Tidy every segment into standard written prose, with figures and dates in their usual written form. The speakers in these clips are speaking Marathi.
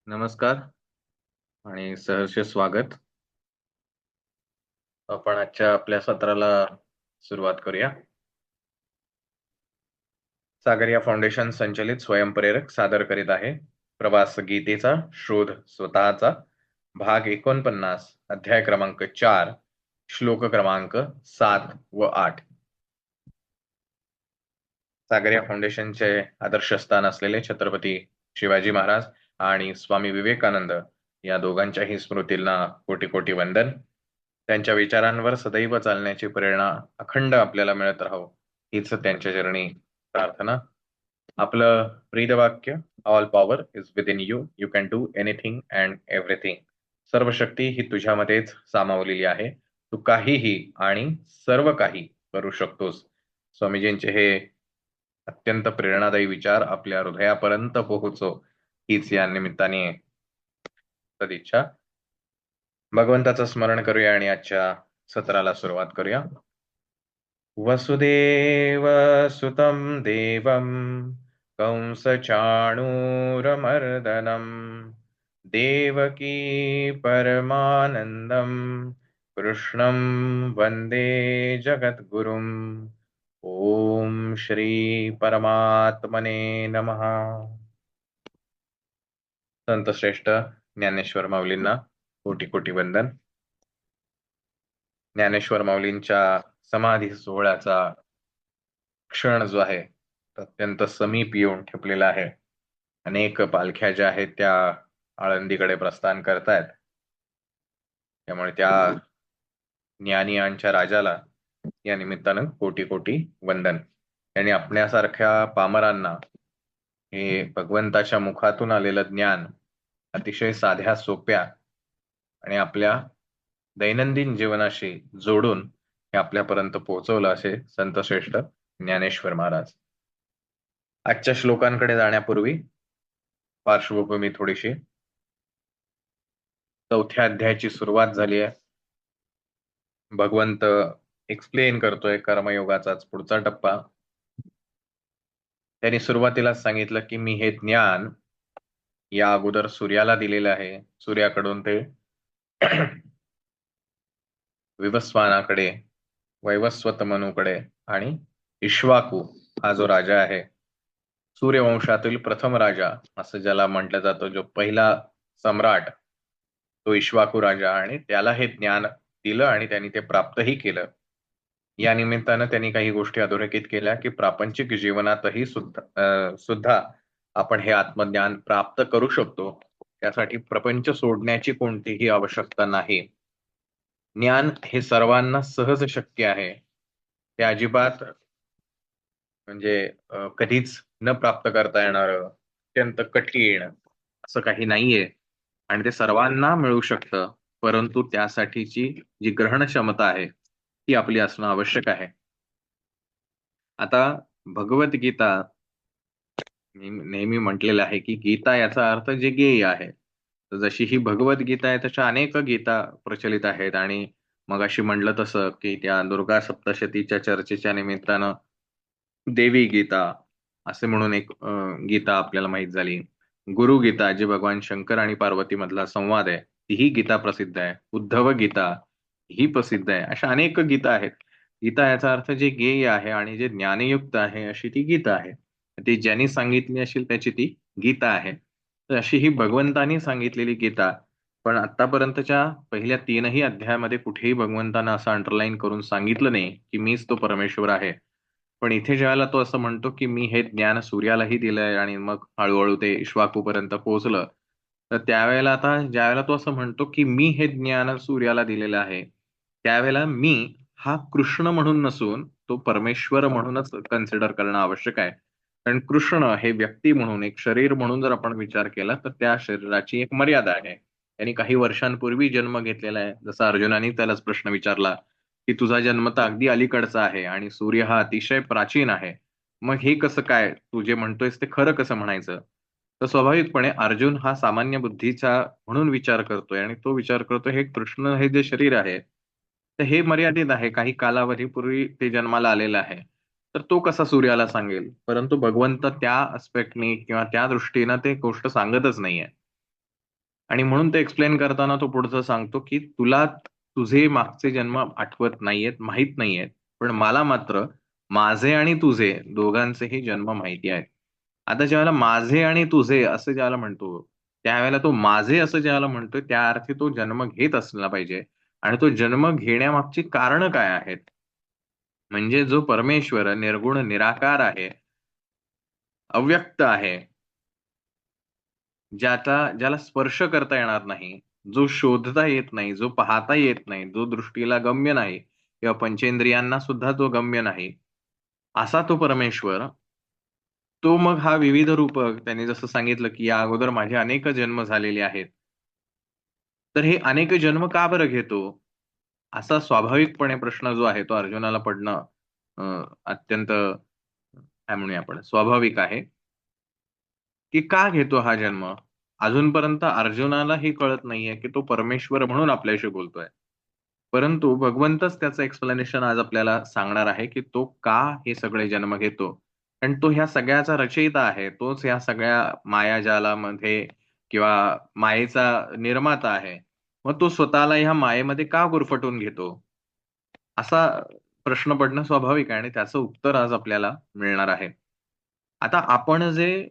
नमस्कार आणि सहर्ष स्वागत. आपण आजच्या आपल्या सत्राला सुरुवात करूया. सागरिया फाउंडेशन संचलित स्वयंप्रेरक सादर करीत आहे प्रवास गीतेचा शोध स्वतःचा, भाग 49, अध्याय क्रमांक 4, श्लोक क्रमांक 7 व 8. सागरिया फाउंडेशनचे आदर्शस्थान असलेले छत्रपती शिवाजी महाराज आणि स्वामी विवेकानंद या दोघांच्याही स्मृतींना कोटी कोटी वंदन. त्यांच्या विचारांवर सदैव चालण्याची प्रेरणा अखंड आपल्याला मिळत राहो हीच त्यांच्या चरणी प्रार्थना. आपलं ब्रीदवाक्य, all power is within you, you can do anything and everything. सर्व शक्ती ही तुझ्यामध्येच सामावलेली आहे, तू काहीही आणि सर्व काही करू शकतोस. स्वामीजींचे हे अत्यंत प्रेरणादायी विचार आपल्या हृदयापर्यंत पोहोचो हीच या निमित्ताने सदिच्छा. भगवंताचं स्मरण करूया आणि आजच्या सत्राला सुरुवात करूया. वसुदेव सुतं देवं कंसचाणूरमर्दनं देवकी परमानंदं कृष्णं वंदे जगद्गुरुम्. ओम श्री परमात्मने नमः. संत श्रेष्ठ ज्ञानेश्वर माऊलींना कोटी कोटी वंदन. ज्ञानेश्वर माऊलींच्या समाधी सोहळ्याचा क्षण जो आहे अत्यंत समीप येऊन ठेपलेला आहे. अनेक पालख्या ज्या आहेत त्या आळंदीकडे प्रस्थान करतायत. त्यामुळे त्या ज्ञानियांच्या राजाला या निमित्तानं कोटी कोटी वंदन. आणि आपल्यासारख्या पामरांना हे भगवंताच्या मुखातून आलेलं ज्ञान अतिशय साध्या सोप्या आणि आपल्या दैनंदिन जीवनाशी जोडून हे आपल्यापर्यंत पोहोचवलं असे संत श्रेष्ठ ज्ञानेश्वर महाराज. आजच्या श्लोकांकडे जाण्यापूर्वी पार्श्वभूमी थोडीशी. चौथ्या अध्यायाची सुरुवात झाली आहे. भगवंत एक्सप्लेन करतोय कर्मयोगाचाच पुढचा टप्पा. त्यांनी सुरुवातीला सांगितलं की मी हे ज्ञान या अगोदर सूर्याला दिलेलं आहे. सूर्याकडून ते विवस्वानाकडे, वैवस्वत मनूकडे आणि इक्ष्वाकू हा जो राजा आहे, सूर्यवंशातील प्रथम राजा असं ज्याला म्हटलं जातं, जो पहिला सम्राट, तो इक्ष्वाकू राजा, आणि त्याला हे ज्ञान दिलं आणि त्यांनी ते प्राप्तही केलं. या निमित्तानं त्यांनी काही गोष्टी अधोरेखित केल्या की प्रापंचिक जीवनातही सुद्धा आपण हे आत्मज्ञान प्राप्त करू शकतो. त्यासाठी प्रपंच सोडण्याची कोणतीही आवश्यकता नाही. ज्ञान हे सर्वांना सहज शक्य आहे. ते अजिबात म्हणजे कधीच न प्राप्त करता येणार अत्यंत कठीण असं काही नाहीये आणि ते सर्वांना मिळू शकतं. परंतु त्यासाठीची जी ग्रहण क्षमता आहे ती आपली असणं आवश्यक आहे. आता भगवद्गीता नेहमी म्हटलेलं आहे की गीता याचा अर्थ जे गेय आहे. तर जशी ही भगवद्गीता आहे तशा अनेक गीता प्रचलित आहेत. आणि मगाशी म्हटलं तसं की त्या दुर्गा सप्तशतीच्या चर्चेच्या निमित्तानं देवी गीता असे म्हणून एक गीता आपल्याला माहित झाली. गुरु गीता जी भगवान शंकर आणि पार्वती मधला संवाद आहे तीही गीता प्रसिद्ध आहे. उद्धव गीता ही प्रसिद्ध आहे. अशा अनेक गीता आहेत. गीता याचा अर्थ जे गेय आहे आणि जे ज्ञानयुक्त आहे अशी ती गीता आहे. ती ज्यांनी सांगितली असेल त्याची ती गीता आहे. तर अशी ही भगवंतानी सांगितलेली गीता. पण आतापर्यंतच्या पहिल्या 3ही अध्यायामध्ये कुठेही भगवंतानं असं अंडरलाईन करून सांगितलं नाही की मीच तो परमेश्वर आहे. पण इथे ज्यावेळेला तो असं म्हणतो की मी हे ज्ञान सूर्यालाही दिलंय आणि मग हळूहळू ते इक्ष्वाकूपर्यंत पोहोचलं, तर त्यावेळेला आता ज्यावेळेला तो असं म्हणतो की मी हे ज्ञान सूर्याला दिलेलं आहे, त्यावेळेला मी हा कृष्ण म्हणून नसून तो परमेश्वर म्हणूनच कन्सिडर करणं आवश्यक आहे. कारण कृष्ण हे व्यक्ती म्हणून, एक शरीर म्हणून जर आपण विचार केला तर त्या शरीराची एक मर्यादा आहे. त्यांनी काही वर्षांपूर्वी जन्म घेतलेला आहे. जसा अर्जुनाने त्यालाच प्रश्न विचारला की तुझा जन्म तर अगदी अलीकडचा आहे आणि सूर्य हा अतिशय प्राचीन आहे, मग हे कसं काय, तू जे म्हणतोयस ते खरं कसं म्हणायचं? तर स्वाभाविकपणे अर्जुन हा सामान्य बुद्धीचा म्हणून विचार करतोय आणि तो विचार करतोय हे कृष्ण हे जे शरीर आहे तर हे मर्यादित आहे, काही कालावधीपूर्वी ते जन्माला आलेलं आहे, तर तो कसा सूर्याला सांगेल? परंतु भगवंत त्या अस्पेक्टने किंवा त्या दृष्टीनं ते गोष्ट सांगतच नाहीये. आणि म्हणून ते एक्सप्लेन करताना तो पुढचं सांगतो, की तुला तुझे मागचे जन्म आठवत नाहीयेत, माहीत नाहीयेत. पण मला मात्र माझे आणि तुझे दोघांचेही जन्म माहिती आहेत. आता ज्यावेळेला माझे आणि तुझे असं ज्यावेळेला म्हणतो, त्यावेळेला तो माझे असं ज्यावेळेला म्हणतोय, त्या अर्थी तो जन्म घेत असला पाहिजे आणि तो जन्म घेण्यामागची कारणं काय आहेत? म्हणजे जो परमेश्वर निर्गुण निराकार आहे, अव्यक्त आहे, ज्याला स्पर्श करता येणार नाही, जो शोधता येत नाही, जो पाहता येत नाही, जो दृष्टीला गम्य नाही किंवा पंचेंद्रियांना सुद्धा जो गम्य नाही, असा तो परमेश्वर, तो मग हा विविध रूप त्यांनी जसं सांगितलं, की या अगोदर माझे अनेक जन्म झालेले आहेत. तर हे अनेक जन्म का बरं घेतो? असा स्वाभाविकपणे प्रश्न जो आहे तो अर्जुनाला पडणं अत्यंत काय म्हणूया आपण स्वाभाविक आहे, की का घेतो हा जन्म? अजूनपर्यंत अर्जुनाला हे कळत नाहीये, की तो परमेश्वर म्हणून आपल्याशी बोलतोय. परंतु भगवंतच त्याचं एक्सप्लेनेशन आज आपल्याला सांगणार आहे, की तो का हे सगळे जन्म घेतो. आणि तो ह्या सगळ्याचा रचयिता आहे. तोच ह्या सगळ्या मायाजालामध्ये किंवा मायेचा निर्माता आहे. मग तो स्वतःला ह्या मायेमध्ये का गुरफटवून घेतो? असा प्रश्न पडणं स्वाभाविक आहे आणि त्याचं उत्तर आज आपल्याला मिळणार आहे. आता आपण जे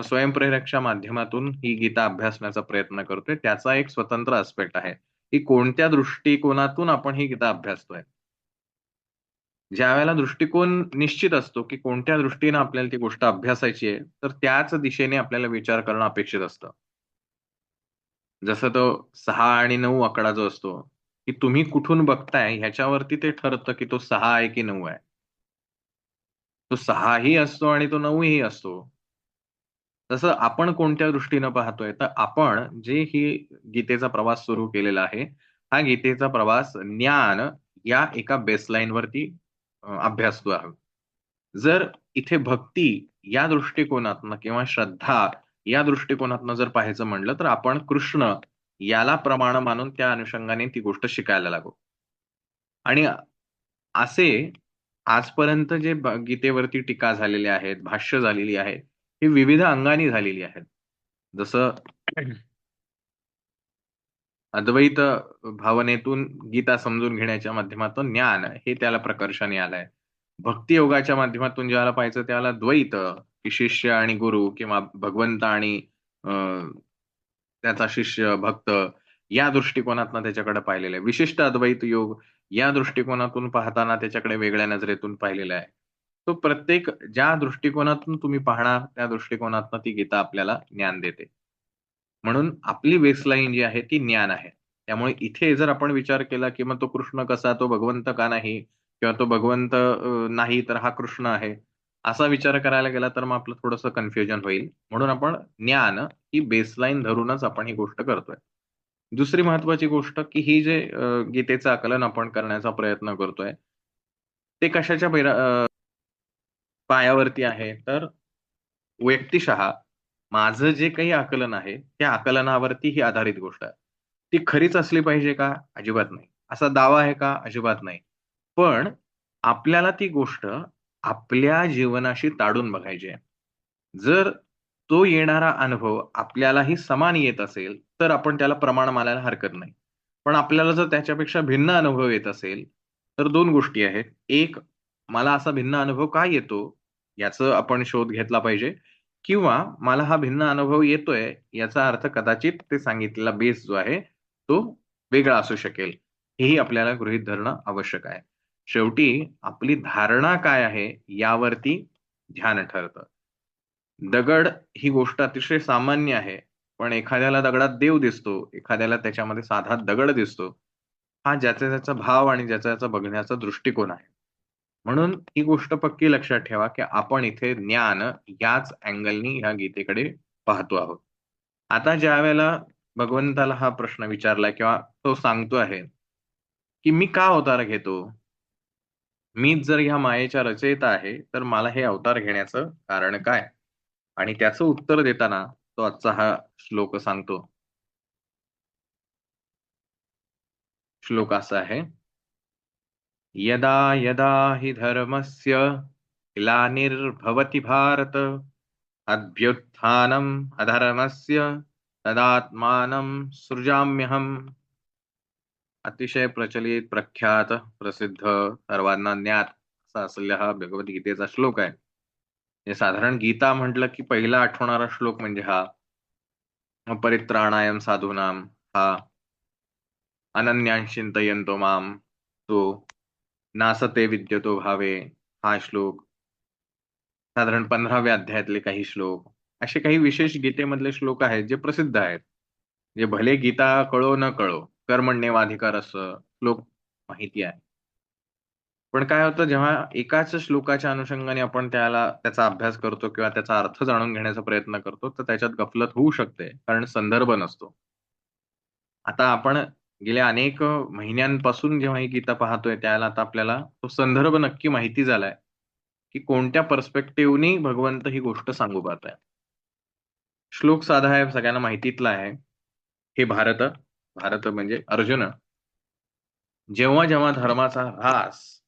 स्वयंप्रेरकच्या माध्यमातून ही गीता अभ्यासण्याचा प्रयत्न करतोय, त्याचा एक स्वतंत्र आस्पेक्ट आहे, की कोणत्या दृष्टिकोनातून आपण ही गीता अभ्यासतोय. ज्यावेळेला दृष्टिकोन निश्चित असतो, की कोणत्या दृष्टीने आपल्याला ती गोष्ट अभ्यासायची आहे, तर त्याच दिशेने आपल्याला विचार करणं अपेक्षित असतं. जसं तो 6 आणि 9 आकडा जो असतो, की तुम्ही कुठून बघताय ह्याच्यावरती ते ठरतं, की तो 6 आहे की 9 आहे. तो 6 ही असतो आणि तो 9 ही असतो. तसं आपण कोणत्या दृष्टीनं पाहतोय, तर आपण जे ही गीतेचा प्रवास सुरू केलेला आहे, हा गीतेचा प्रवास ज्ञान या एका बेसलाईनवरती अभ्यासतो आहोत. जर इथे भक्ती या दृष्टिकोनातनं किंवा श्रद्धा या दृष्टिकोनातनं जर पाहायचं म्हणलं, तर आपण कृष्ण याला प्रमाण मानून त्या अनुषंगाने ती गोष्ट शिकायला लागू. आणि असे आजपर्यंत जे गीतेवरती टीका झालेल्या आहेत, भाष्य झालेली आहेत, ही विविध अंगानी झालेली आहेत. जसं अद्वैत भावनेतून गीता समजून घेण्याच्या माध्यमातून ज्ञान हे त्याला प्रकर्षाने आलंय. भक्ती योगाच्या माध्यमातून ज्याला पाहायचं त्याला द्वैत, की शिष्य आणि गुरु किंवा भगवंत आणि अ, त्याचा शिष्य, भक्त या दृष्टिकोनातनं त्याच्याकडे पाहिलेलं आहे. विशिष्ट अद्वैत योग या दृष्टिकोनातून पाहताना त्याच्याकडे वेगळ्या नजरेतून पाहिलेला आहे. तो प्रत्येक ज्या दृष्टिकोनातून तुम्ही पाहणार त्या दृष्टिकोनातनं ती गीता आपल्याला ज्ञान देते. म्हणून आपली बेसलाईन जी आहे ती ज्ञान आहे. त्यामुळे इथे जर आपण विचार केला, की मग तो कृष्ण कसा, तो भगवंत का नाही? किंवा तो भगवंत नाही तर हा कृष्ण आहे. असा विचार करायला गेला तर मग आपलं थोडंसं कन्फ्युजन होईल. म्हणून आपण ज्ञान ही बेसलाईन धरूनच आपण ही गोष्ट करतोय. दुसरी महत्त्वाची गोष्ट, की ही जे गीतेचं आकलन आपण करण्याचा प्रयत्न करतोय, ते कशाच्या पायावरती आहे, तर व्यक्तिशः माझं जे काही आकलन आहे, त्या आकलनावरती ही आधारित गोष्ट आहे. ती खरीच असली पाहिजे का? अजिबात नाही. असा दावा आहे का? अजिबात नाही. पण आपल्याला ती गोष्ट आपल्या जीवनाशी ताडून बघायची आहे. जर तो येणारा अनुभव आपल्यालाही समान येत असेल, तर आपण त्याला प्रमाण मानायला हरकत नाही. पण आपल्याला जर त्याच्यापेक्षा भिन्न अनुभव येत असेल, तर 2 गोष्टी आहेत. एक, मला असा भिन्न अनुभव का येतो? याचा आपण शोध घेतला पाहिजे किंवा मला हा भिन्न अनुभव येतोय, याचा अर्थ कदाचित ते सांगितलेला बेस जो आहे, तो वेगळा असू शकेल. हेही आपल्याला गृहीत धरणं आवश्यक आहे. शेवटी आपली धारणा काय आहे, यावरती ध्यान ठरतं. दगड ही गोष्ट अतिशय सामान्य आहे. पण एखाद्याला दगडात देव दिसतो, एखाद्याला त्याच्यामध्ये साधा दगड दिसतो. हा ज्याचा-त्याचा भाव आणि ज्याचा-त्याचा बघण्याचा दृष्टिकोन आहे. म्हणून ही गोष्ट पक्की लक्षात ठेवा, की आपण इथे ज्ञान याच अँगलनी ह्या गीतेकडे पाहतो आहोत. आता ज्यावेळेला भगवंताला हा प्रश्न विचारला किंवा तो सांगतो आहे, की "मी का अवतार घेतो? मीच जर ह्या मायेच्या रचयिता आहे, तर मला हे अवतार घेण्याचं कारण काय?" आणि त्याचं उत्तर देताना तो आजचा हा श्लोक सांगतो. श्लोक असा आहे, "यदा यदा हि धर्मस्य ग्लानिर्भवति भारत, अभ्युत्थानम् अधर्मस्य तदात्मानं सृजाम्यहम्. अतिशय प्रचलित, प्रख्यात, प्रसिद्ध, सर्वांना ज्ञात असा असलेला हा भगवद्गीतेचा श्लोक आहे. हे साधारण गीता म्हटलं की पहिला आठवणारा श्लोक म्हणजे हा. परित्राणायम साधूनां हा. अनन्यान् चिंतयन्तो माम तो. नासते विद्यतो भावे हा श्लोक. साधारण 15व्या अध्यायातले काही श्लोक. असे काही विशेष गीतेमधले श्लोक आहेत जे प्रसिद्ध आहेत. जे भले गीता कळो न कळो, कर्मण्येवाधिकार असं श्लोक माहिती आहे. पण काय होतं, जेव्हा एकाच श्लोकाच्या अनुषंगाने आपण त्याचा अभ्यास करतो किंवा त्याचा अर्थ जाणून घेण्याचा प्रयत्न करतो, तर त्याच्यात गफलत होऊ शकते, कारण संदर्भ नसतो. आता आपण गेल्या अनेक महिन्यांपासून जेव्हा ही गीता पाहतोय, त्याला आता आपल्याला तो संदर्भ नक्की माहिती झालाय, की कोणत्या पर्स्पेक्टिव्हनी भगवंत ही गोष्ट सांगू पाहताय. श्लोक साधा आहे, सगळ्यांना माहितीतला आहे. हे भारत, भारत म्हणजे अर्जुन, जेव्हा जेव्हा धर्माचा ऱ्हास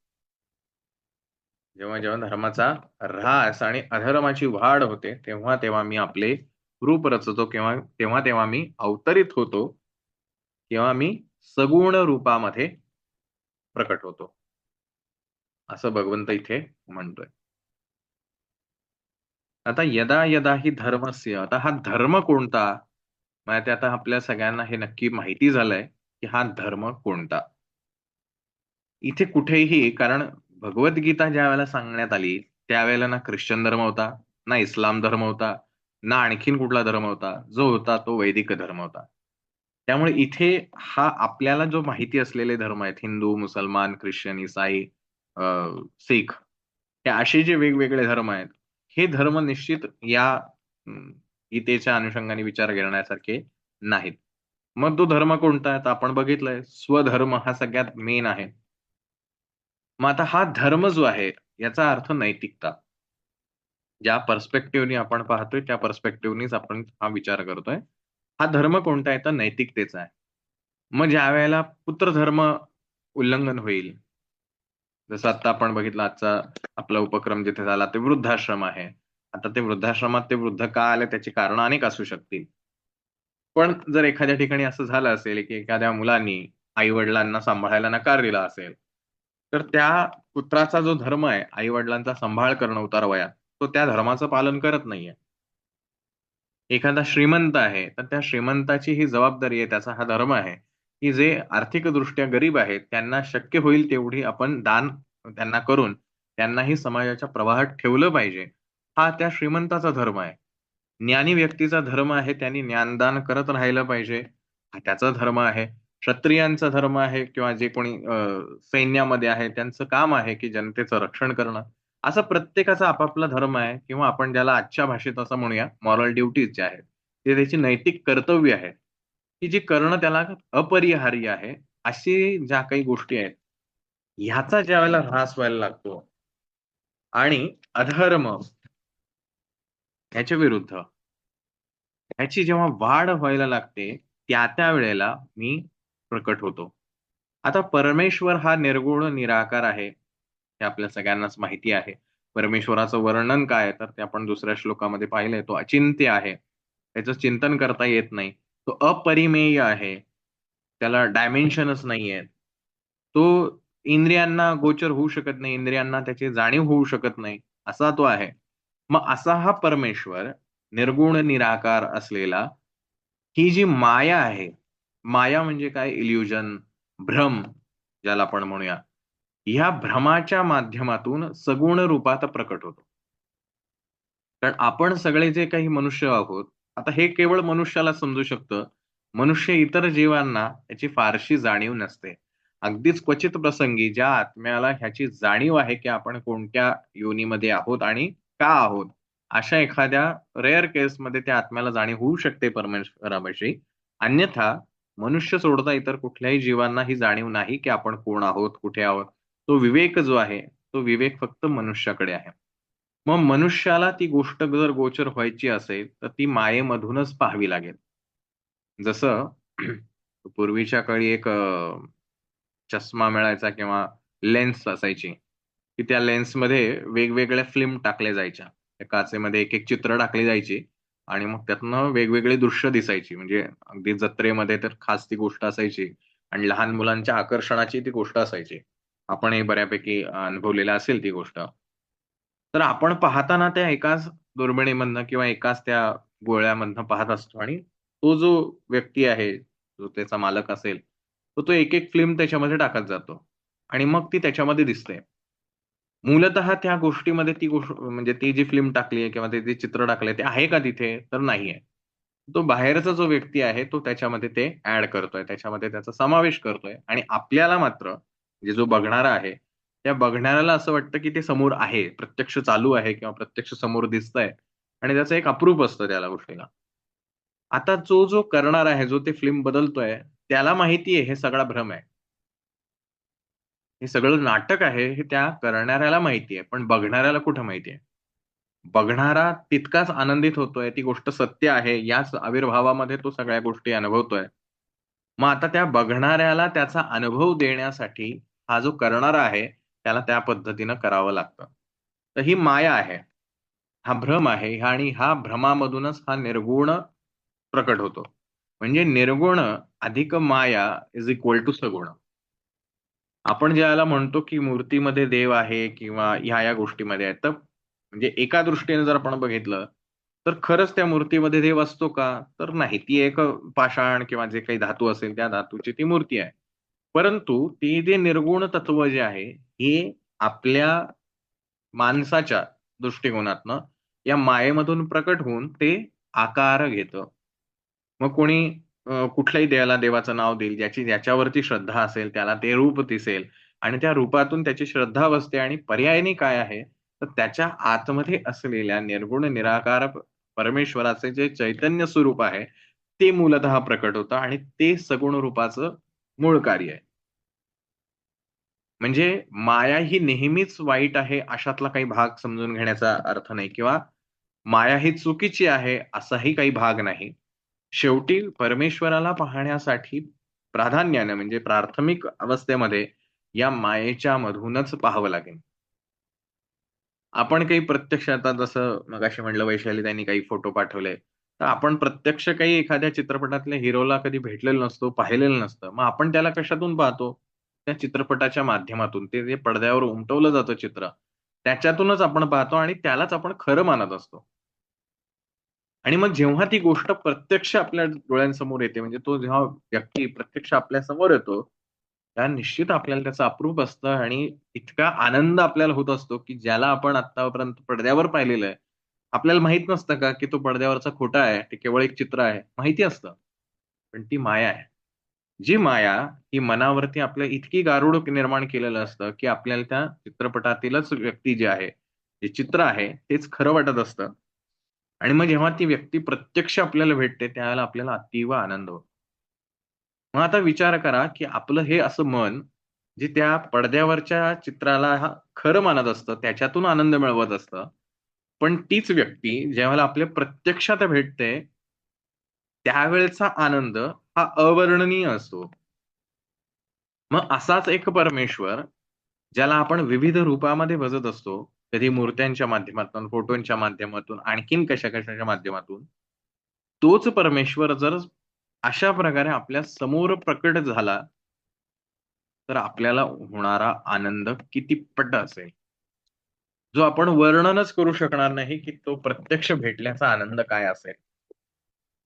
जेव्हा जेव्हा धर्माचा ऱ्हास आणि अधर्माची वाढ होते, तेव्हा तेव्हा मी आपले रूप रचतो, किंवा तेव्हा तेव्हा मी अवतरित होतो, किंवा मी सगुण रूपामध्ये प्रकट होतो, असं भगवंत इथे म्हणतोय. आता यदा यदा ही धर्मस्य, आता हा धर्म कोणता? मग ते आता आपल्या सगळ्यांना हे नक्की माहिती झालंय, की हा धर्म कोणता. इथे कुठेही, कारण भगवद्गीता ज्यावेळेला सांगण्यात आली, त्यावेळेला ना ख्रिश्चन धर्म होता, ना इस्लाम धर्म होता, ना आणखीन कुठला धर्म होता. जो होता तो वैदिक धर्म होता. त्यामुळे इथे हा आपल्याला जो माहिती असलेले धर्म आहेत, हिंदू, मुसलमान, ख्रिश्चन, ईसाई, अ, शीख, हे असे जे वेगवेगळे धर्म आहेत, हे धर्म निश्चित या गीतेच्या अनुषंगाने विचार करण्यासारखे नाहीत. मग तो धर्म कोणता आहे? तर आपण बघितलंय, स्वधर्म हा सगळ्यात मेन आहे. मग आता हा धर्म जो आहे, याचा अर्थ नैतिकता. ज्या पर्स्पेक्टिव्हनी आपण पाहतोय, त्या पर्स्पेक्टिव्हनीच आपण हा विचार करतोय. हा धर्म कोणता आहे? तर नैतिकतेचा आहे. मग ज्यावेळेला पुत्रधर्म उल्लंघन होईल, जसं आता आपण बघितलं, आजचा आपला उपक्रम जिथे झाला ते वृद्धाश्रम आहे. आता ते वृद्धाश्रमात ते वृद्ध का आले, त्याची कारणं अनेक असू शकतील. पण जर एखाद्या ठिकाणी असं झालं असेल, की एखाद्या मुलांनी आई-वडिलांना सांभाळायला नकार दिला असेल, तर त्या पुत्राचा जो धर्म आहे, आई-वडिलांचा सांभाळ करणं उतार वयात, तो त्या धर्माचं पालन करत नाहीये. एखादा श्रीमंत आहे, तर त्या श्रीमंताची ही जबाबदारी आहे, त्याचा हा धर्म आहे, की जे आर्थिकदृष्ट्या गरीब आहेत, त्यांना शक्य होईल तेवढी आपण दान त्यांना करून, त्यांनाही समाजाच्या प्रवाहात ठेवलं पाहिजे. हा त्या श्रीमंताचा धर्म आहे. ज्ञानी व्यक्तीचा धर्म आहे, त्यांनी ज्ञानदान करत राहिलं पाहिजे. हा त्याचा धर्म आहे. क्षत्रियांचा धर्म आहे, किंवा जे कोणी सैन्यामध्ये आहे, त्यांचं काम आहे, की जनतेचं रक्षण करणं. असा प्रत्येकाचा आपापला धर्म आहे, किंवा आपण ज्याला आजच्या भाषेत असं म्हणूया, मॉरल ड्युटीज ज्या आहेत, ते त्याची नैतिक कर्तव्य आहेत, की जी करणं त्याला अपरिहार्य आहे. अशी ज्या काही गोष्टी आहेत, ह्याचा ज्यावेळेला ऱ्हास व्हायला लागतो आणि अधर्म ह्याच्या विरुद्ध ह्याची जेव्हा वाढ व्हायला लागते, त्या वेळेला मी प्रकट होतो. आता परमेश्वर हा निर्गुण निराकार आहे. हे आपल्या सगळ्यांनाच माहिती आहे. परमेश्वराचं वर्णन काय आहे? तर ते आपण दुसऱ्या श्लोकामध्ये पाहिलंय. तो अचिंत्य आहे. त्याचं चिंतन करता येत नाही. तो अपरिमेय आहे. त्याला डायमेन्शनच नाहीये. तो इंद्रियांना गोचर होऊ शकत नाही. इंद्रियांना त्याची जाणीव होऊ शकत नाही. असा तो आहे. मग असा हा परमेश्वर निर्गुण निराकार असलेला, ही जी माया आहे, माया म्हणजे काय? इल्युजन, भ्रम ज्याला आपण म्हणूया. ह्या भ्रमाच्या माध्यमातून सगुण रूपात प्रकट होतो. कारण आपण सगळे जे काही मनुष्य आहोत, आता हे केवळ मनुष्याला समजू शकतं. मनुष्य इतर जीवांना याची फारशी जाणीव नसते. अगदीच क्वचित प्रसंगी ज्या आत्म्याला ह्याची जाणीव आहे, की आपण कोणत्या योनीमध्ये आहोत आणि का आहोत, अशा एखाद्या रेअर केसमध्ये त्या आत्म्याला जाणीव होऊ शकते परमेश्वराविषयी. अन्यथा मनुष्य सोडता इतर कुठल्याही जीवांना ही जाणीव नाही, की आपण कोण आहोत, कुठे आहोत. तो विवेक जो आहे, तो विवेक फक्त मनुष्याकडे आहे. मग मनुष्याला ती गोष्ट जर गोचर व्हायची असेल, तर ती मायेमधूनच पाहावी लागेल. जसं पूर्वीच्या काळी एक चष्मा मिळायचा, किंवा लेन्स असायची, की त्या लेन्समध्ये वेगवेगळ्या फिल्म टाकल्या जायच्या. त्या काचेमध्ये एक-एक चित्र टाकली जायची आणि मग त्यातनं वेगवेगळी दृश्य दिसायची. म्हणजे अगदी जत्रेमध्ये तर खास ती गोष्ट असायची आणि लहान मुलांच्या आकर्षणाची ती गोष्ट असायची. आपणही बऱ्यापैकी अनुभवलेलं असेल ती गोष्ट. तर आपण पाहताना त्या एकाच दुर्बिणीमधनं किंवा एकाच त्या गोळ्यामधनं पाहत असतो आणि तो जो व्यक्ती आहे, जो त्याचा मालक असेल, तो एक-एक फिल्म त्याच्यामध्ये टाकत जातो आणि मग ती त्याच्यामध्ये दिसते. मूलतः त्या गोष्टीमध्ये ती गोष्ट म्हणजे ती जी फिल्म टाकली आहे किंवा ते जे चित्र टाकलंय ते आहे का तिथे? तर नाहीये. तो बाहेरचा जो व्यक्ती आहे तो त्याच्यामध्ये ते ॲड करतोय. त्याच्यामध्ये त्याचा समावेश करतोय आणि आपल्याला मात्र म्हणजे जो बघणारा आहे, त्या बघणाऱ्याला असं वाटतं की ते समोर आहे, प्रत्यक्ष चालू आहे किंवा प्रत्यक्ष समोर दिसतंय आणि त्याचं एक अप्रूप असतं त्या गोष्टीला. आता जो करणारा आहे, जो ते फिल्म बदलतोय, त्याला माहिती आहे हे सगळा भ्रम आहे. हे सगळं नाटक आहे, हे त्या करणाऱ्याला माहिती आहे, पण बघणाऱ्याला कुठं माहिती आहे? बघणारा तितकाच आनंदित होतोय, ती गोष्ट सत्य आहे, याच आविर्भावामध्ये तो सगळ्या गोष्टी अनुभवतोय. मग आता त्या बघणाऱ्याला त्याचा अनुभव देण्यासाठी हा जो करणारा आहे, त्याला त्या पद्धतीनं करावं लागतं. तर ही माया आहे. हा भ्रम आहे आणि ह्या भ्रमामधूनच हा निर्गुण प्रकट होतो. म्हणजे निर्गुण अधिक माया इज इक्वल टू सगुण. आपण ज्याला म्हणतो, की मूर्तीमध्ये देव आहे किंवा ह्या-ह्या गोष्टीमध्ये आहेत. तर म्हणजे एका दृष्टीने जर आपण बघितलं, तर खरंच त्या मूर्तीमध्ये देव असतो का? तर नाही. ती एक पाषाण किंवा जे काही धातू असेल, त्या धातूची ती मूर्ती आहे. परंतु ते जे निर्गुण तत्व जे आहे, हे आपल्या माणसाच्या दृष्टिकोनातनं या मायेमधून प्रकट होऊन ते आकार घेतं. मग कोणी कुठल्याही देवाचं नाव देईल, ज्याच्यावरती श्रद्धा असेल, त्याला ते रूप दिसेल आणि त्या रूपातून त्याची श्रद्धा बसते आणि पर्यायाने काय आहे, तर त्याच्या आतमध्ये असलेल्या निर्गुण निराकार परमेश्वराचे जे चैतन्य स्वरूप आहे, ते मूलतः प्रकट होतं आणि ते सगुण रूपाचं मूळ कार्य आहे. म्हणजे माया ही नेहमीच वाईट आहे अशातला काही भाग समजून घेण्याचा अर्थ नाही किंवा माया ही चुकीची आहे असाही काही भाग नाही. शेवटी परमेश्वराला पाहण्यासाठी प्राधान्याने म्हणजे प्राथमिक अवस्थेमध्ये या मायेच्या मधूनच पाहावं लागेल. आपण काही प्रत्यक्ष आता जसं मगाशी म्हटलं वैशाली त्यांनी काही फोटो पाठवले. तर आपण प्रत्यक्ष काही एखाद्या चित्रपटातल्या हिरोला कधी भेटलेलो नसतो, पाहिलेलं नसतं. मग आपण त्याला कशातून पाहतो? त्या चित्रपटाच्या माध्यमातून. ते जे पडद्यावर उमटवलं जातं चित्र, त्याच्यातूनच आपण पाहतो आणि त्यालाच आपण खरं मानत असतो. आणि मग जेव्हा ती गोष्ट प्रत्यक्ष आपल्या डोळ्यांसमोर येते, म्हणजे तो जेव्हा व्यक्ती प्रत्यक्ष आपल्या समोर येतो, त्या निश्चित आपल्याला त्याचं अप्रूप असतं आणि इतका आनंद आपल्याला होत असतो, की ज्याला आपण आत्तापर्यंत पडद्यावर पाहिलेलं आहे. आपल्याला माहीत नसतं का, की तो पडद्यावरचा खोटा आहे, ते केवळ एक चित्र आहे. माहिती असतं. पण ती माया आहे. जी माया ही मनावरती आपल्या इतकी गारुड निर्माण केलेलं असतं, की आपल्याला त्या चित्रपटातीलच व्यक्ती जी आहे, जे चित्र आहे, तेच खरं वाटत असतं. आणि मग जेव्हा ती व्यक्ती प्रत्यक्ष आपल्याला भेटते, त्यावेळेला आपल्याला अतीव आनंद होतो. मग आता विचार करा, की आपलं हे असं मन, जे त्या पडद्यावरच्या चित्राला खरं मानत असतं, त्याच्यातून आनंद मिळवत असतं. पण तीच व्यक्ती ज्यावेळेला आपल्या प्रत्यक्षात भेटते, त्यावेळेचा आनंद हा अवर्णनीय असतो. मग असाच एक परमेश्वर, ज्याला आपण विविध रूपामध्ये भजत असतो, कधी मूर्त्यांच्या माध्यमातून, फोटोंच्या माध्यमातून, आणखीन कशा-कशाच्या माध्यमातून. तोच परमेश्वर जर अशा प्रकारे आपल्या समोर प्रकट झाला, तर आपल्याला होणारा आनंद किती पट असेल, जो आपण वर्णनच करू शकणार नाही, की तो प्रत्यक्ष भेटल्याचा आनंद काय असेल.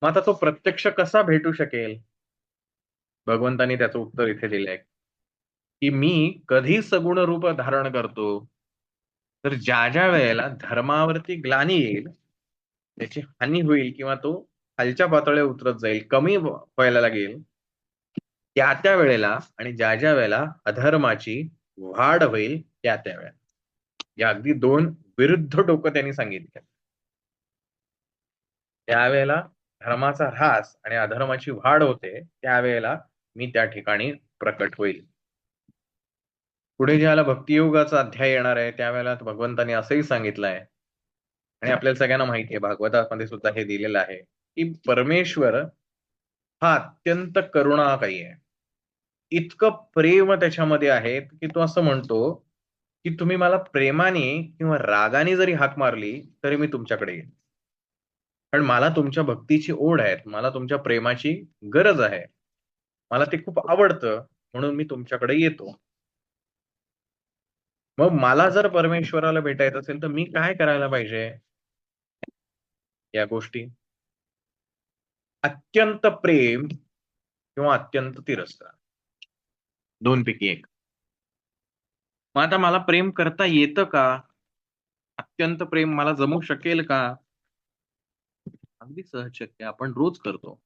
मग आता तो प्रत्यक्ष कसा भेटू शकेल? भगवंतांनी त्याचं उत्तर इथे दिलंय, की मी कधी सगुण रूप धारण करतो, तर ज्या वेळेला धर्मावरती ग्लानी येईल, त्याची हानी होईल किंवा तो खालच्या पातळीवर उतरत जाईल, कमी व्हायला लागेल, त्या वेळेला आणि ज्या वेळेला अधर्माची वाढ होईल, त्या वेळेला. या अगदी 2 विरुद्ध टोकं त्यांनी सांगितली. त्यावेळेला धर्माचा ऱ्हास आणि अधर्माची वाढ होते, त्यावेळेला मी त्या ठिकाणी प्रकट होईल. पुढे ज्यावेळेला भक्तियोगाचा अध्याय येणार आहे, त्यावेळेला भगवंतांनी असंही सांगितलं आहे आणि आपल्याला सगळ्यांना माहिती आहे, भागवतामध्ये सुद्धा हे दिलेलं आहे, की परमेश्वर हा अत्यंत करुणाकारी आहे. इतकं प्रेम त्याच्यामध्ये आहे, की तो असं म्हणतो, की तुम्ही मला प्रेमाने किंवा रागाने जरी हाक मारली, तरी मी तुमच्याकडे येईन. कारण मला तुमच्या भक्तीची ओढ आहे, मला तुमच्या प्रेमाची गरज आहे. मला ते खूप आवडतं, म्हणून मी तुमच्याकडे येतो. मग मला जर परमेश्वराला भेटायचं असेल, तर मी काय करायला पाहिजे? या गोष्टी अत्यंत प्रेम किंवा अत्यंत तिरस्कार, 2 पैकी 1. मग आता मला प्रेम करता येतं का? अत्यंत प्रेम मला जमू शकेल का? अगदी सहज शक्य आहे. आपण रोज करतो.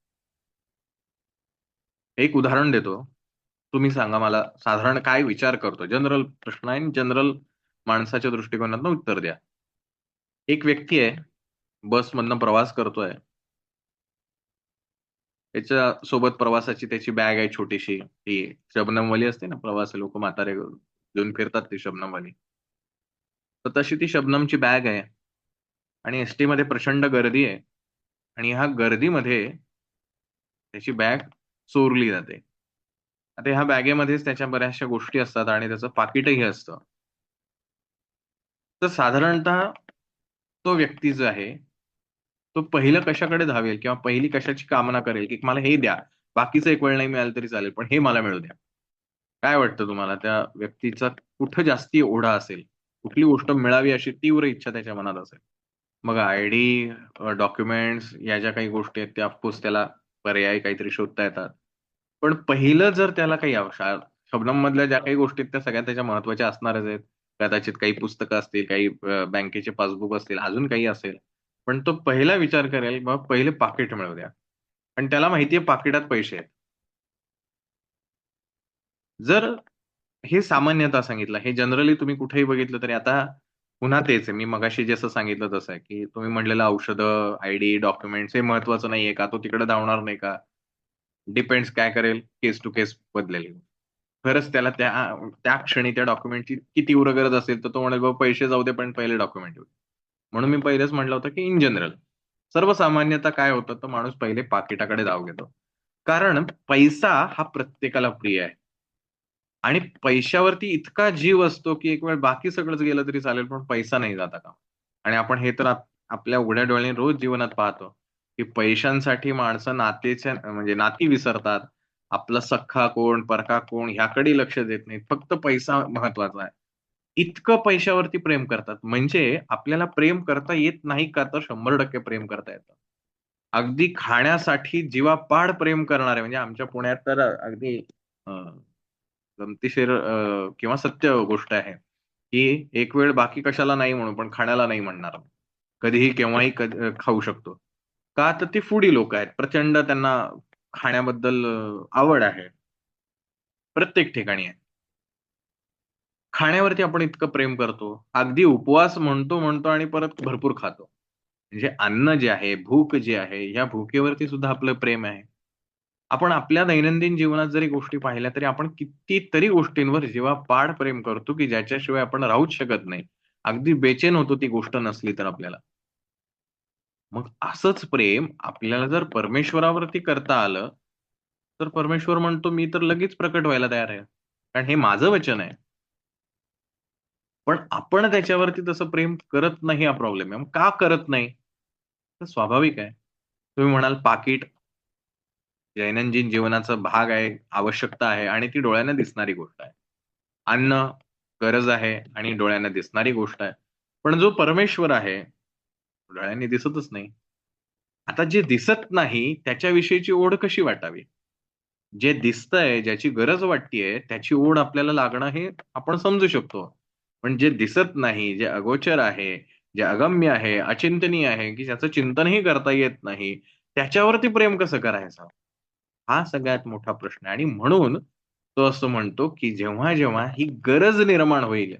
एक उदाहरण देतो. तुम्ही सांगा मला साधारण काय विचार करतो? जनरल प्रश्न आहे आणि जनरल माणसाच्या दृष्टिकोनातून उत्तर द्या. एक व्यक्ती आहे, बसमधनं प्रवास करतोय. त्याच्या सोबत प्रवासाची त्याची बॅग आहे छोटीशी. ती शबनमवाली असते ना, प्रवासी लोकं म्हातारे घेऊन फिरतात ती शबनमवाली. तर तशी ती शबनमची बॅग आहे आणि एस-टीमध्ये प्रचंड गर्दी आहे आणि ह्या गर्दीमध्ये त्याची बॅग चोरली जाते. आता ह्या बॅगेमध्येच त्याच्या बऱ्याचशा गोष्टी असतात आणि त्याचं पाकीटही असतं. तर साधारणतः तो व्यक्ती जो आहे, तो पहिलं कशाकडे धावेल किंवा पहिली कशाची कामना करेल, की मला हे द्या. बाकीचं एक वेळ नाही मिळालं तरी चालेल, पण हे मला मिळू द्या. काय वाटतं तुम्हाला त्या व्यक्तीचा कुठं जास्ती ओढा असेल? कुठली गोष्ट मिळावी अशी तीव्र इच्छा त्याच्या मनात असेल? मग आयडी, डॉक्युमेंट्स या ज्या काही गोष्टी आहेत, त्या ऑफकोर्स त्याला पर्यायी काहीतरी शोधता येतात. पण पहिलं जर त्याला काही शबनममधल्या ज्या काही गोष्टी आहेत, त्या सगळ्या त्याच्या महत्त्वाच्या असणारच आहेत. कदाचित काही पुस्तकं असतील, काही बँकेचे पासबुक असतील, अजून काही असेल. पण तो पहिला विचार करेल, मग पहिले पाकीट मिळू द्या. आणि त्याला माहिती आहे पाकिटात पैसे आहेत. जर हे सामान्यतः सांगितलं, हे जनरली तुम्ही कुठेही बघितलं तरी आता पुन्हा तेच आहे. मी मगाशी जसं सांगितलं तसं आहे, की तुम्ही म्हटलेलं औषधं, आयडी, डॉक्युमेंट्स हे महत्त्वाचं नाहीये का? तो तिकडे धावणार नाही का? डिपेंड्स काय करेल, केस टू केस बदलेल. खरंच त्याला त्या त्या क्षणी त्या डॉक्युमेंटची इतकी तीव्र गरज असेल, तर तो म्हणेल, "बाबा पैसे जाऊ दे, पण पहिले डॉक्युमेंट येऊ दे." म्हणून मी पहिलेच म्हटलं होतं, की इन जनरल सर्वसामान्यतः काय होतं, तर माणूस पहिले पाकिटाकडे धाव घेतो. कारण पैसा हा प्रत्येकाला प्रिय आहे. आणि पैशावरती इतका जीव असतो, की एक वेळ बाकी सगळंच गेलं तरी चालेल, पण पैसा नाही जाता कामा आणि आपण हे तर आपल्या उघड्या डोळ्यांनी रोज जीवनात पाहतो, की पैशांसाठी माणसं नातेच्या म्हणजे नाती विसरतात. आपला सख्खा कोण, परका कोण ह्याकडे लक्ष देत नाहीत. फक्त पैसा महत्वाचा आहे. इतकं पैशावरती प्रेम करतात. म्हणजे आपल्याला प्रेम करता येत नाही का? तर 100% प्रेम करता येतं. अगदी खाण्यासाठी जीवापाड प्रेम करणारे म्हणजे आमच्या पुण्यात तर अगदी अ, गमतीशीर किंवा सत्य गोष्ट आहे, की एक वेळ बाकी कशाला नाही म्हणू, पण खाण्याला नाही म्हणणार. कधीही, केव्हाही खाऊ शकतो. का? तर ती फूडी लोकं आहेत. प्रचंड त्यांना खाण्याबद्दल आवड आहे. प्रत्येक ठिकाणी आहे. खाण्यावरती आपण इतकं प्रेम करतो. अगदी उपवास म्हणतो आणि परत भरपूर खातो. म्हणजे अन्न जे आहे, भूक जी आहे, या भुकेवरती सुद्धा आपलं प्रेम आहे. आपण आपल्या दैनंदिन जीवनात जरी गोष्टी पाहिल्या, तरी आपण कितीतरी गोष्टींवर जीवापाड प्रेम करतो, की ज्याच्याशिवाय आपण राहूच शकत नाही. अगदी बेचैन होतो ती गोष्ट नसली तर आपल्याला. मग असंच प्रेम आपल्याला जर परमेश्वरावरती करता आलं, तर परमेश्वर म्हणतो, "मी तर लगेच प्रकट व्हायला तयार आहे." कारण हे माझं वचन आहे. पण आपण त्याच्यावरती तसं प्रेम करत नाही हा प्रॉब्लेम आहे. मग का करत नाही? तर स्वाभाविक आहे. तुम्ही म्हणाल पाकीट दैनंदिन जीवनाचा भाग आहे, आवश्यकता आहे आणि ती डोळ्यांना दिसणारी गोष्ट आहे. अन्न गरज आहे आणि डोळ्यांना दिसणारी गोष्ट आहे. पण जो परमेश्वर आहे, डोळ्यांनी दिसतच नाही. आता जे दिसत नाही त्याच्याविषयीची ओढ कशी वाटावी? जे दिसतंय, ज्याची गरज वाटतीये, त्याची ओढ आपल्याला लागणं हे आपण समजू शकतो. पण जे दिसत नाही, जे अगोचर आहे, जे अगम्य आहे, अचिंतनीय आहे, की ज्याचं चिंतनही करता येत नाही, त्याच्यावरती प्रेम कसं करायचं? हा सगळ्यात मोठा प्रश्न आहे आणि म्हणून तो असं म्हणतो, की जेव्हा-जेव्हा ही गरज निर्माण होईल,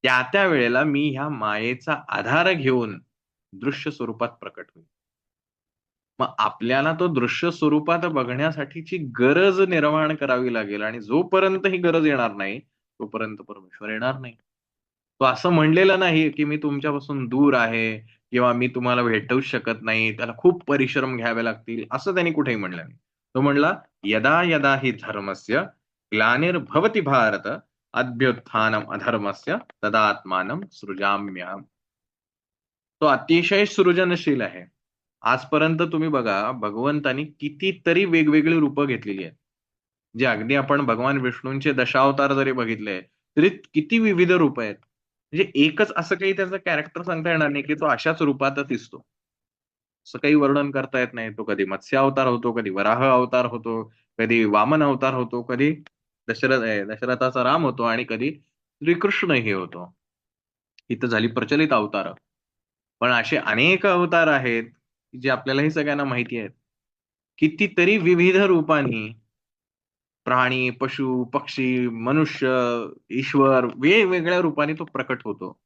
त्या वेळेला मी ह्या मायेचा आधार घेऊन दृश्य स्वरूपात प्रकट होईल. मग आपल्याला तो दृश्य स्वरूपात बघण्यासाठीची गरज निर्माण करावी लागेल आणि जोपर्यंत ही गरज येणार नाही, तोपर्यंत परमेश्वर येणार नाही. तो असं म्हणलेला नाही, की मी तुमच्यापासून दूर आहे किंवा मी तुम्हाला भेटूच शकत नाही. त्याला खूप परिश्रम घ्यावे लागतील, असं त्यांनी कुठेही म्हणलं नाही. तो म्हणला, "यदा यदा हि धर्मस्य ग्लानिर्भवति भारत, अभ्युत्थानम् अधर्मस्य तदात्मानं सृजाम्यहम्." तो अतिशय सृजनशील आहे. आजपर्यंत तुम्ही बघा, भगवंतानी कितीतरी वेगवेगळी रूपं घेतलेली आहेत. जे अगदी आपण भगवान विष्णूंचे दशावतार जरी बघितले, तरी किती विविध रूपं आहेत. म्हणजे एकच असं काही त्याचं कॅरेक्टर सांगता येणार नाही, की तो अशाच रूपातच दिसतो. असं काही वर्णन करता येत नाही. तो कधी मत्स्य अवतार होतो, कधी वराह अवतार होतो, कधी वामन अवतार होतो, कधी दशरथाचा राम होतो आणि कधी श्रीकृष्ण हे होतो. ही तर झाली प्रचलित अवतारं. पण असे अनेक अवतार आहेत, जे आपल्यालाही सगळ्यांना माहिती आहेत. कितीतरी विविध रूपांनी प्राणी, पशु, पक्षी, मनुष्य, ईश्वर वेगवेगळ्या रूपाने तो प्रकट होतो.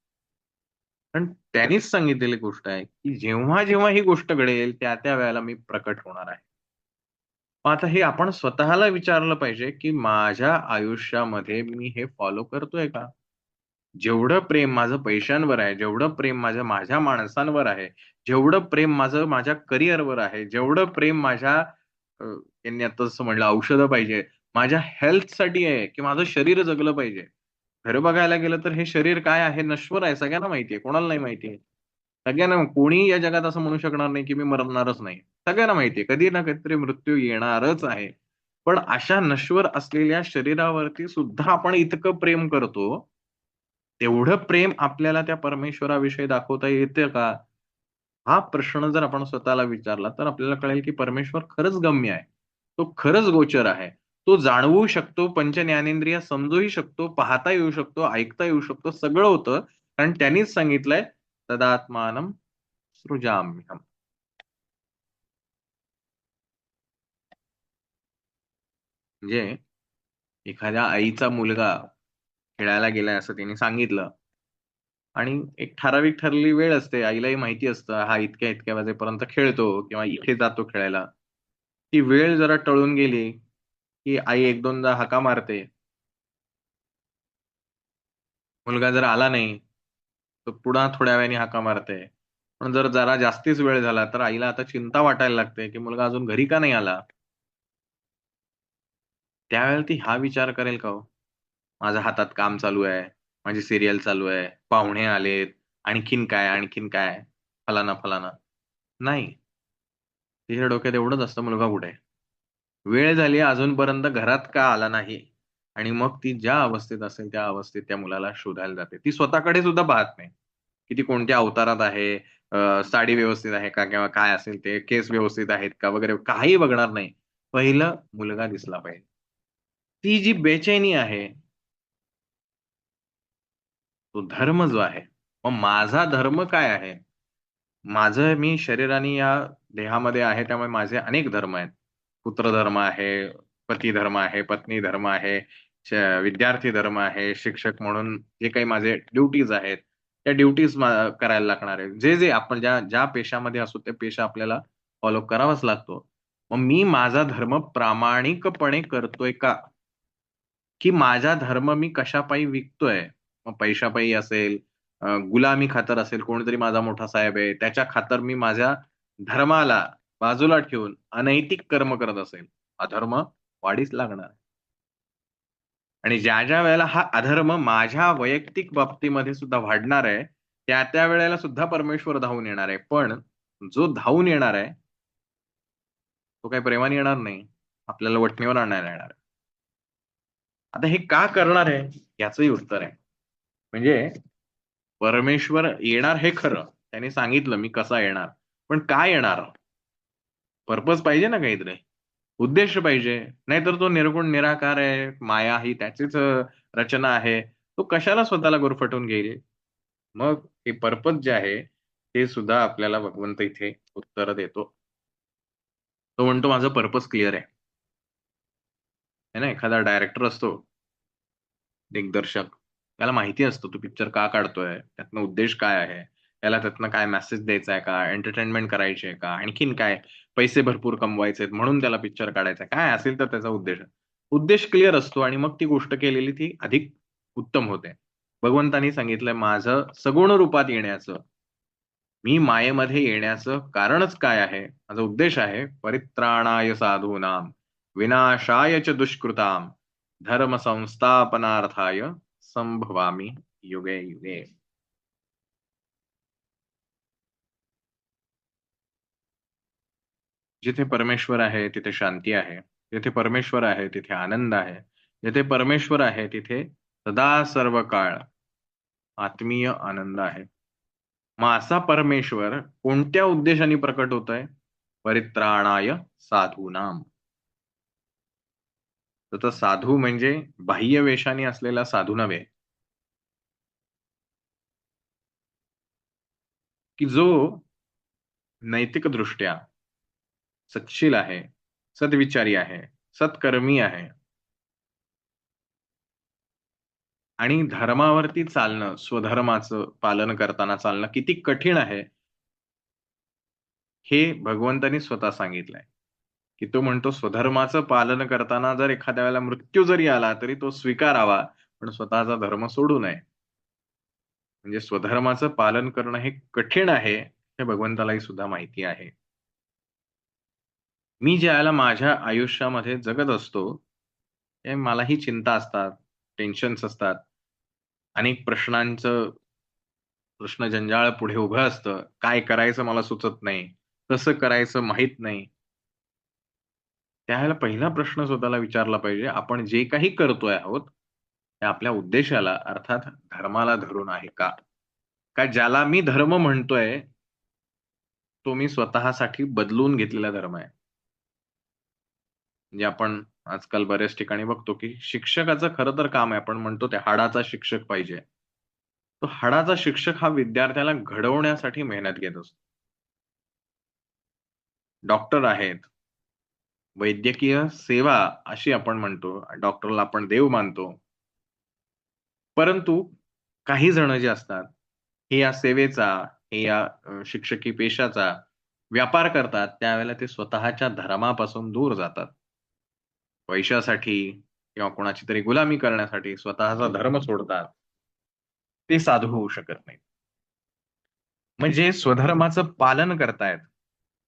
पण त्यानेच सांगितलेली गोष्ट आहे, की जेव्हा-जेव्हा ही गोष्ट घडेल, त्या-त्या वेळेला मी प्रकट होणार आहे. मग आता हे आपण स्वतःला विचारलं पाहिजे, की माझ्या आयुष्यामध्ये मी हे फॉलो करतोय का? जेवढं प्रेम माझं पैशांवर आहे, जेवढं प्रेम माझ्या माझ्या माणसांवर आहे, जेवढं प्रेम माझं माझ्या करिअरवर आहे, जेवढं प्रेम माझ्या त्यांनी आता जसं म्हणलं औषधं पाहिजे, माझ्या हेल्थसाठी आहे, की माझं शरीर जगलं पाहिजे. खरं बघायला गेलं तर हे शरीर काय आहे? नश्वर आहे. सगळ्यांना माहिती आहे. कोणाला नाही माहिती आहे? सगळ्यांना कोणीही या जगात असं म्हणू शकणार नाही, की मी मरणारच नाही. सगळ्यांना माहिती आहे. कधी ना कधीतरी मृत्यू येणारच आहे. पण अशा नश्वर असलेल्या शरीरावरती सुद्धा आपण इतकं प्रेम करतो, तेवढं प्रेम आपल्याला त्या परमेश्वराविषयी दाखवता येतं का? हा प्रश्न जर आपण स्वतःला विचारला, तर आपल्याला कळेल की परमेश्वर खरंच गम्य आहे. तो खरंच गोचर आहे. तो जाणवू शकतो, पंच ज्ञानेंद्रिय समजूही शकतो, पाहता येऊ शकतो, ऐकता येऊ शकतो, सगळं होतं. कारण त्यांनीच सांगितलंय, "तदात्मानं सृजाम्यहम्." म्हणजे एखाद्या आईचा मुलगा खेळायला गेलाय असं तिने सांगितलं आणि एक ठराविक ठरलेली वेळ असते. आईलाही माहिती असतं, हा इतक्या-इतक्या वाजेपर्यंत खेळतो किंवा इथे जातो खेळायला. ती वेळ जरा टळून गेली, की आई 1-2दा हाका मारते. मुलगा जर आला नाही, तर पुन्हा थोड्या वेळाने हाका मारते. पण जर जरा जास्तीच वेळ झाला, तर आईला आता चिंता वाटायला लागते, की मुलगा अजून घरी का नाही आला? त्यावेळेला ती हा विचार करेल का हो? माझ्या हातात काम चालू आहे, माझी सीरियल चालू आहे, पाहुणे आलेत, आणखीन काय, आणखीन काय, फलाना-फलाना. नाही. तिच्या डोक्यात एवढंच असतं, मुलगा कुठे आहे? वेळ झाली अजूनपर्यंत घरात का आला नाही? आणि मग ती ज्या अवस्थेत असेल, त्या अवस्थेत त्या मुलाला शोधायला जाते. ती स्वतःकडे सुद्धा पाहत नाही, की ती कोणत्या अवतारात आहे, साडी व्यवस्थित आहे का? किंवा काय असेल ते, केस व्यवस्थित आहेत का? वगैरे काहीही बघणार नाही. पहिलं मुलगा दिसला पाहिजे. ती जी बेचैनी आहे, तो धर्म जो आहे, मग माझा धर्म काय आहे? माझं मी शरीराने या देहामध्ये आहे, त्यामुळे माझे अनेक धर्म आहेत. पुत्रधर्म आहे, पती धर्म आहे, पत्नी धर्म आहे, विद्यार्थी धर्म आहे, शिक्षक म्हणून जे काही माझे ड्युटीज आहेत, त्या ड्युटीज करायला लागणार आहेत. जे आपण ज्या ज्या पेशामध्ये असू, ते पेशा आपल्याला फॉलो करावाच लागतो. मग मी माझा धर्म प्रामाणिकपणे करतोय का? की माझा धर्म मी कशापायी विकतोय? मग पैशापायी असेल, गुलामी खातर असेल, कोणीतरी माझा मोठा साहेब आहे, त्याच्या खातर मी माझ्या धर्माला बाजूला ठेवून अनैतिक कर्म करत असेल, अधर्म वाढीस लागणार. आणि ज्या वेळेला हा अधर्म माझ्या वैयक्तिक बाबतीमध्ये सुद्धा वाढणार आहे, त्या वेळेला सुद्धा परमेश्वर धावून येणार आहे. पण जो धावून येणार आहे, तो काही प्रेमाने येणार नाही. आपल्याला वठणीवर आणायला येणार आहे. आता हे का करणार आहे? याचंही उत्तर आहे. म्हणजे परमेश्वर येणार हे खरं. त्याने सांगितलं मी कसा येणार. पण का येणार? पर्पज पाहिजे ना काहीतरी. उद्देश पाहिजे. नाहीतर तो निर्गुण निराकार आहे. माया ही त्याचीच रचना आहे. तो कशाला स्वतःला गुरफटून घेईल? मग हे पर्पज जे आहे, ते सुद्धा आपल्याला भगवंत इथे उत्तर देतो. तो म्हणतो माझं पर्पज क्लिअर आहे. आहे ना, एखादा डायरेक्टर असतो, दिग्दर्शक. त्याला माहिती असतं तो पिक्चर का काढतोय? त्यातनं उद्देश काय आहे? त्याला त्यातनं काय मेसेज द्यायचा आहे का? एंटरटेनमेंट करायची आहे का? आणखीन काय? पैसे भरपूर कमवायचे आहेत म्हणून त्याला पिक्चर काढायचा आहे. काय असेल तर त्याचा उद्देश. उद्देश क्लिअर असतो आणि मग ती गोष्ट केलेली ती अधिक उत्तम होते. भगवंतानी सांगितलंय माझं सगुण रूपात येण्याचं, मी मायेमध्ये येण्याचं कारणच काय आहे? माझा उद्देश आहे परित्राणाय साधूनां, विनाशाय च दुष्कृतां, धर्म संस्थापनार्थाय संभवामी युगे युगे. जिथे परमेश्वर आहे तिथे शांती आहे. जिथे परमेश्वर आहे तिथे आनंद आहे. जिथे परमेश्वर आहे तिथे सदा सर्व काळ आत्मीय आनंद आहे. मग असा परमेश्वर कोणत्या उद्देशाने प्रकट होतोय? परित्राणाय साधूनाम. तर साधू म्हणजे बाह्य वेशाने असलेला साधू नव्हे, की जो नैतिकदृष्ट्या सत्शील आहे, सद्विचारी आहे, सत्कर्मी आहे आणि धर्मावरती चालणं, स्वधर्माचं पालन करताना चालणं किती कठीण आहे, हे भगवंतांनी स्वतः सांगितलंय. की तो म्हणतो स्वधर्माचं पालन करताना जर एखाद्या वेळेला मृत्यू जरी आला, तरी तो स्वीकारावा, पण स्वतःचा धर्म सोडू नये. म्हणजे स्वधर्माचं पालन करणं हे कठीण आहे, हे भगवंतालाही सुद्धा माहिती आहे. मी ज्यावेळेला माझ्या आयुष्यामध्ये जगत असतो, ते मलाही चिंता असतात, टेन्शन्स असतात. अनेक प्रश्नजंजाळ पुढे उभं असतं. काय करायचं मला सुचत नाही. कसं करायचं माहीत नाही. त्यावेळेला पहिला प्रश्न स्वतःला विचारला पाहिजे, आपण जे काही करतोय आहोत, ते आपल्या उद्देशाला अर्थात धर्माला धरून आहे का? का ज्याला मी धर्म म्हणतोय, तो मी स्वतःसाठी बदलून घेतलेला धर्म आहे. म्हणजे आपण आजकाल बऱ्याच ठिकाणी बघतो, की शिक्षकाचं खरं तर काम आहे. आपण म्हणतो ते हाडाचा शिक्षक पाहिजे. तो हाडाचा शिक्षक हा विद्यार्थ्याला घडवण्यासाठी मेहनत घेत असतो. डॉक्टर आहेत, वैद्यकीय सेवा अशी आपण म्हणतो. डॉक्टरला आपण देव मानतो. परंतु काही जण जे असतात, हे या सेवेचा, हे या शिक्षकी पेशाचा व्यापार करतात, त्यावेळेला ते स्वतःच्या धर्मापासून दूर जातात. पैशासाठी किंवा कोणाची तरी गुलामी करण्यासाठी स्वतःचा धर्म सोडतात. ते साधू होऊ शकत नाहीत. म्हणजे स्वधर्माचं पालन करतायत,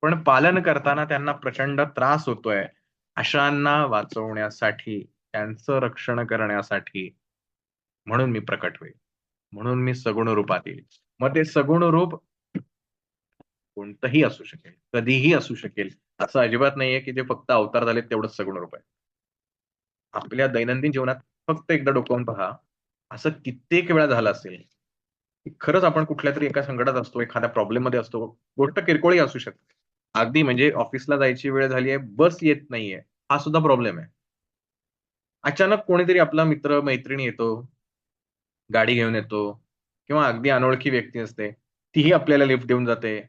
पण पालन करताना त्यांना प्रचंड त्रास होतोय. अशांना वाचवण्यासाठी, त्यांचं रक्षण करण्यासाठी म्हणून मी प्रकट होईल. म्हणून मी सगुण रूपात येईल. मग ते सगुण रूप कोणतंही असू शकेल, कधीही असू शकेल. असं अजिबात नाहीये, की जे फक्त अवतार झालेत तेवढंच सगुण रूप आहे. आपल्या दैनंदिन जीवनात फक्त एकदा डोकावून पहा, असं कित्येक वेळा झालं असेल, की खरंच आपण कुठल्यातरी एका संकटात असतो, एखाद्या प्रॉब्लेममध्ये असतो. गोष्ट किरकोळही असू शकते. अगदी म्हणजे ऑफिसला जायची वेळ झाली आहे, बस येत नाहीये, हा सुद्धा प्रॉब्लेम आहे. अचानक कोणीतरी आपला मित्र, मैत्रिणी येतो, गाडी घेऊन येतो किंवा अगदी अनोळखी व्यक्ती असते. तीही आपल्याला लिफ्ट देऊन जाते.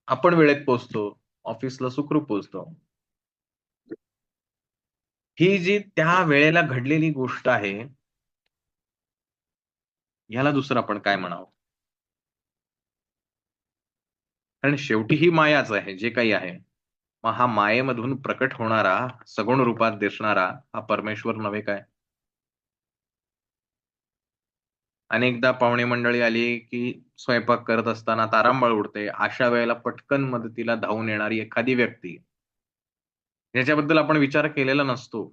आपण वेळेत पोहोचतो. ऑफिसला सुखरूप पोहोचतो. ही जी त्या वेळेला घडलेली गोष्ट आहे, ह्याला दुसरं आपण काय म्हणावं? कारण शेवटी ही मायाच आहे, जे काही आहे. मग हा मायेमधून प्रकट होणारा, सगुण रूपात दिसणारा हा परमेश्वर नव्हे काय? अनेकदा पाहुणे मंडळी आली, की स्वयंपाक करत असताना तारांबळ उडते. अशा वेळेला पटकन मदतीला धावून येणारी एखादी व्यक्ती, ज्याच्याबद्दल आपण विचार केलेला नसतो.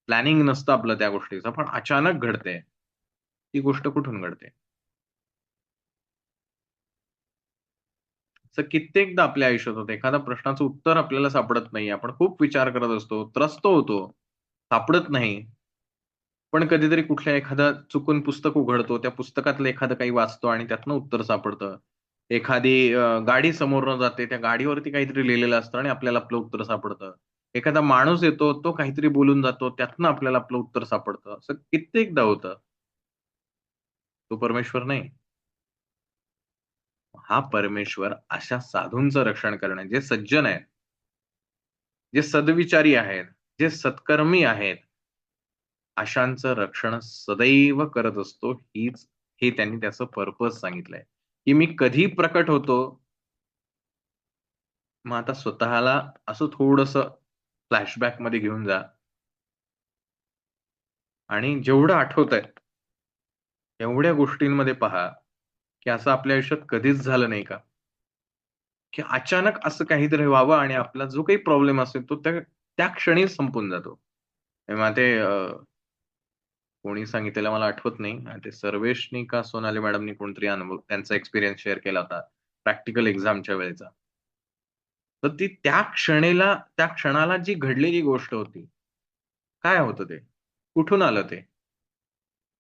प्लॅनिंग नसतं आपलं त्या गोष्टीचं, पण अचानक घडते. ती गोष्ट कुठून घडते? असं कित्येकदा आपल्या आयुष्यात होतं. एखाद्या प्रश्नाचं उत्तर आपल्याला सापडत नाही. आपण खूप विचार करत असतो, त्रस्त होतो, सापडत नाही. पण कधीतरी कुठल्या एखादं चुकून पुस्तक उघडतो, त्या पुस्तकातलं एखादं काही वाचतो आणि त्यातनं उत्तर सापडतं. एखादी गाडी समोरनं जाते, त्या गाडीवरती काहीतरी लिहिलेलं असतं आणि आपल्याला आपलं उत्तर सापडतं. एखादा माणूस येतो, तो काहीतरी बोलून जातो, त्यातनं आपल्याला आपलं उत्तर सापडतं. असं कित्येकदा होतं. तो परमेश्वर नाही. हा परमेश्वर अशा साधूंचं रक्षण करणं, जे सज्जन आहेत, जे सद्विचारी आहेत, जे सत्कर्मी आहेत, अशांचं रक्षण सदैव करत असतो. हे त्यांनी त्याचं पर्पज सांगितलंय, की मी कधी प्रकट होतो. मग आता स्वतःला असं थोडंसं फ्लॅशबॅकमध्ये घेऊन जा आणि जेवढं आठवतंय, एवढ्या गोष्टींमध्ये पहा, की असं आपल्या आयुष्यात कधीच झालं नाही का? की अचानक असं काहीतरी व्हावं आणि आपला जो काही प्रॉब्लेम असेल, तो त्या त्या क्षणी संपून जातो. तेव्हा ते कोणी सांगितलेलं मला आठवत नाही. ते सर्वेशनी का सोनाली मॅडमनी कोणतरी अनुभव त्यांचा एक्सपिरियन्स शेअर केला होता. प्रॅक्टिकल एक्झामच्या वेळेचा. तर ती त्या क्षणाला जी घडलेली गोष्ट होती, काय होतं ते? कुठून आलं ते?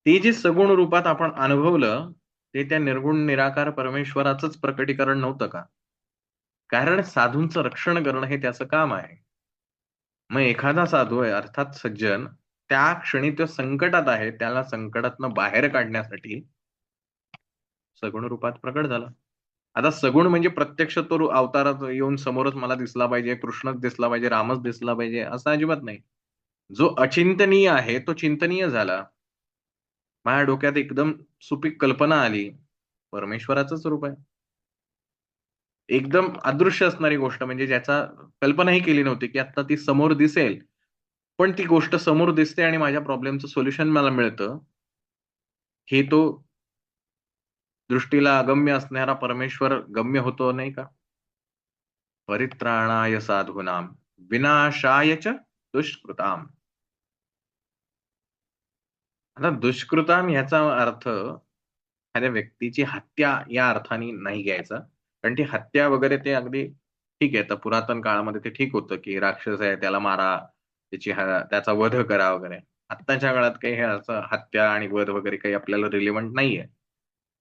ते जे सगुण रूपात आपण अनुभवलं, ते त्या निर्गुण निराकार परमेश्वराचंच प्रकटीकरण नव्हतं का? कारण साधूंचं रक्षण करणं हे त्याचं काम आहे. मग एखादा साधू आहे अर्थात सज्जन, त्या क्षणी तो संकटात आहे, त्याला संकटातनं बाहेर काढण्यासाठी सगुण रूपात प्रकट झाला. आता सगुण म्हणजे प्रत्यक्ष तो अवतारात येऊन समोरच मला दिसला पाहिजे, कृष्णच दिसला पाहिजे, रामच दिसला पाहिजे, असं अजिबात नाही. जो अचिंतनीय आहे, तो चिंतनीय झाला. माझ्या डोक्यात एकदम सुपीक कल्पना आली. परमेश्वराचंच स्वरूप आहे. एकदम अदृश्य असणारी गोष्ट म्हणजे ज्याचा कल्पनाही केली नव्हती, की आता ती समोर दिसेल. पण ती गोष्ट समोर दिसते आणि माझ्या प्रॉब्लेमचं सोल्युशन मला मिळतं. हे तो दृष्टीला अगम्य असणारा परमेश्वर गम्य होतो नाही का? परित्राणाय साधूनां, विनाशाय च दुष्कृताम्. आता दुष्कृताम ह्याचा अर्थ एखाद्या व्यक्तीची हत्या या अर्थाने नाही घ्यायचा. कारण ती हत्या वगैरे ते अगदी ठीक आहे. तर पुरातन काळामध्ये ते ठीक होतं, की राक्षस आहे त्याला मारा, त्याचा वध करा वगैरे. आत्ताच्या काळात काही हे असं हत्या आणि वध वगैरे काही आपल्याला रिलेव्हंट नाहीये.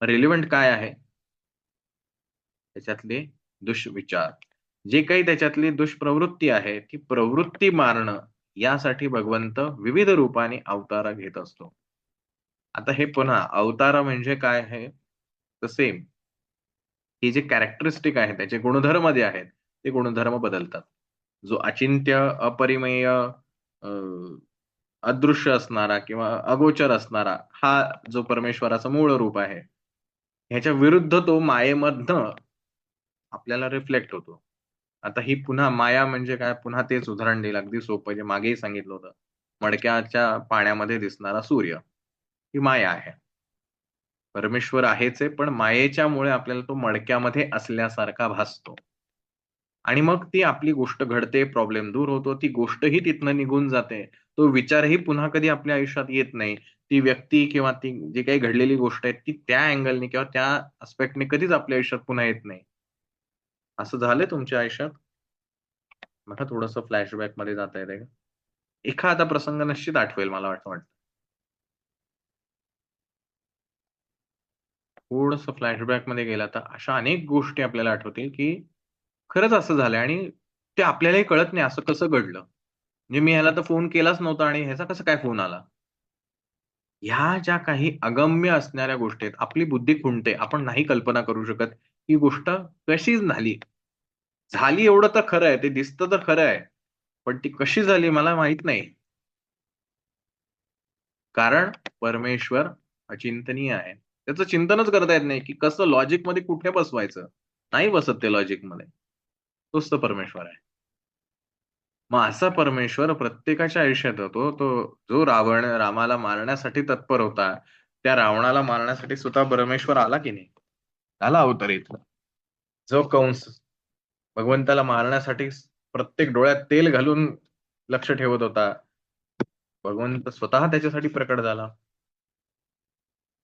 रिलेव्हंट काय आहे? त्याच्यातले दुष्विचार. जे काही त्याच्यातली दुष्प्रवृत्ती आहे, ती प्रवृत्ती मारणं यासाठी भगवंत विविध रूपाने अवतार घेत असतो. आता हे पुन्हा अवतार म्हणजे काय आहे? तर सेम ही जे कॅरेक्टरिस्टिक आहे, त्याचे गुणधर्म जे आहेत, ते गुणधर्म बदलतात. जो अचिंत्य, अपरिमेय, अ, अदृश्य असणारा किंवा अगोचर असणारा हा जो परमेश्वराचं मूळ रूप आहे, ह्याच्या विरुद्ध तो मायेमधनं आपल्याला रिफ्लेक्ट होतो. आता ही पुन्हा माया म्हणजे काय? पुन्हा तेच उदाहरण देईल अगदी सोपं जे मागेही सांगितलं होतं. मडक्याच्या पाण्यामध्ये दिसणारा सूर्य, ही माया आहे. परमेश्वर आहेच आहे, पण मायेच्यामुळे आपल्याला तो मडक्यामध्ये असल्यासारखा भासतो. आणि मग ती आपली गोष्ट घडते, प्रॉब्लेम दूर होतो. ती गोष्टही तिथनं निघून जाते. तो विचारही पुन्हा कधी आपल्या आयुष्यात येत नाही. ती व्यक्ती किंवा ती जी काही घडलेली गोष्ट आहे, ती त्या अँगलनी किंवा त्या आस्पेक्टने कधीच आपल्या आयुष्यात पुन्हा येत नाही. असं झालंय तुमच्या आयुष्यात? मला थोडंसं फ्लॅशबॅकमध्ये जाता येतंय का? एखादा प्रसंग निश्चित आठवेल मला वाटतं. थोडंसं फ्लॅशबॅकमध्ये गेला तर अशा अनेक गोष्टी आपल्याला आठवतील, की खरंच असं झालंय आणि ते आपल्यालाही कळत नाही असं कसं घडलं? म्हणजे मी ह्याला तर फोन केलाच नव्हता आणि ह्याचा कसा काय फोन आला? ह्या ज्या काही अगम्य असणाऱ्या गोष्टी आहेत, आपली बुद्धी खुंटते. आपण नाही कल्पना करू शकत, ही गोष्ट कशी झाली? झाली एवढं तर खरं आहे. ते दिसतं तर खरं आहे. पण ती कशी झाली मला माहीत नाही. कारण परमेश्वर अचिंतनीय आहे. त्याचं चिंतनच करता येत नाही, की कसं लॉजिकमध्ये कुठे बसवायचं? नाही बसत ते लॉजिकमध्ये. तोच तो परमेश्वर आहे. मग असा परमेश्वर प्रत्येकाच्या आयुष्यात होतो. तो जो रावण रामाला मारण्यासाठी तत्पर होता, त्या रावणाला मारण्यासाठी स्वतः परमेश्वर आला की नाही? आला अवतरीत. जो कंस भगवंताला मारण्यासाठी प्रत्येक डोळ्यात तेल घालून लक्ष ठेवत होता, भगवंत स्वतः त्याच्यासाठी प्रकट झाला.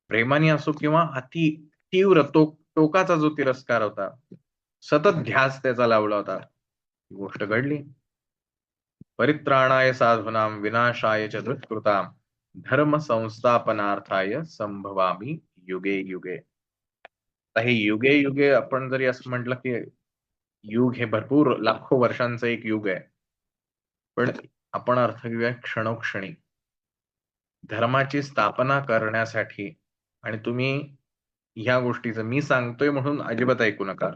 प्रेमाने असो किंवा अति तीव्र टोकाचा जो तिरस्कार होता, सतत ध्यास त्याचा लावला होता. ही गोष्ट घडली. परित्राणाय साधूनां विनाशाय च दुष्कृतां धर्म संस्थापनार्थाय संभवामी युगे युगे. आता हे युगे युगे आपण जरी असं म्हटलं की युग हे भरपूर लाखो वर्षांचं एक युग आहे. पण आपण अर्थ घेऊया क्षणोक्षणी. धर्माची स्थापना करण्यासाठी आणि तुम्ही ह्या गोष्टीचं मी सांगतोय म्हणून अजिबात ऐकू नका.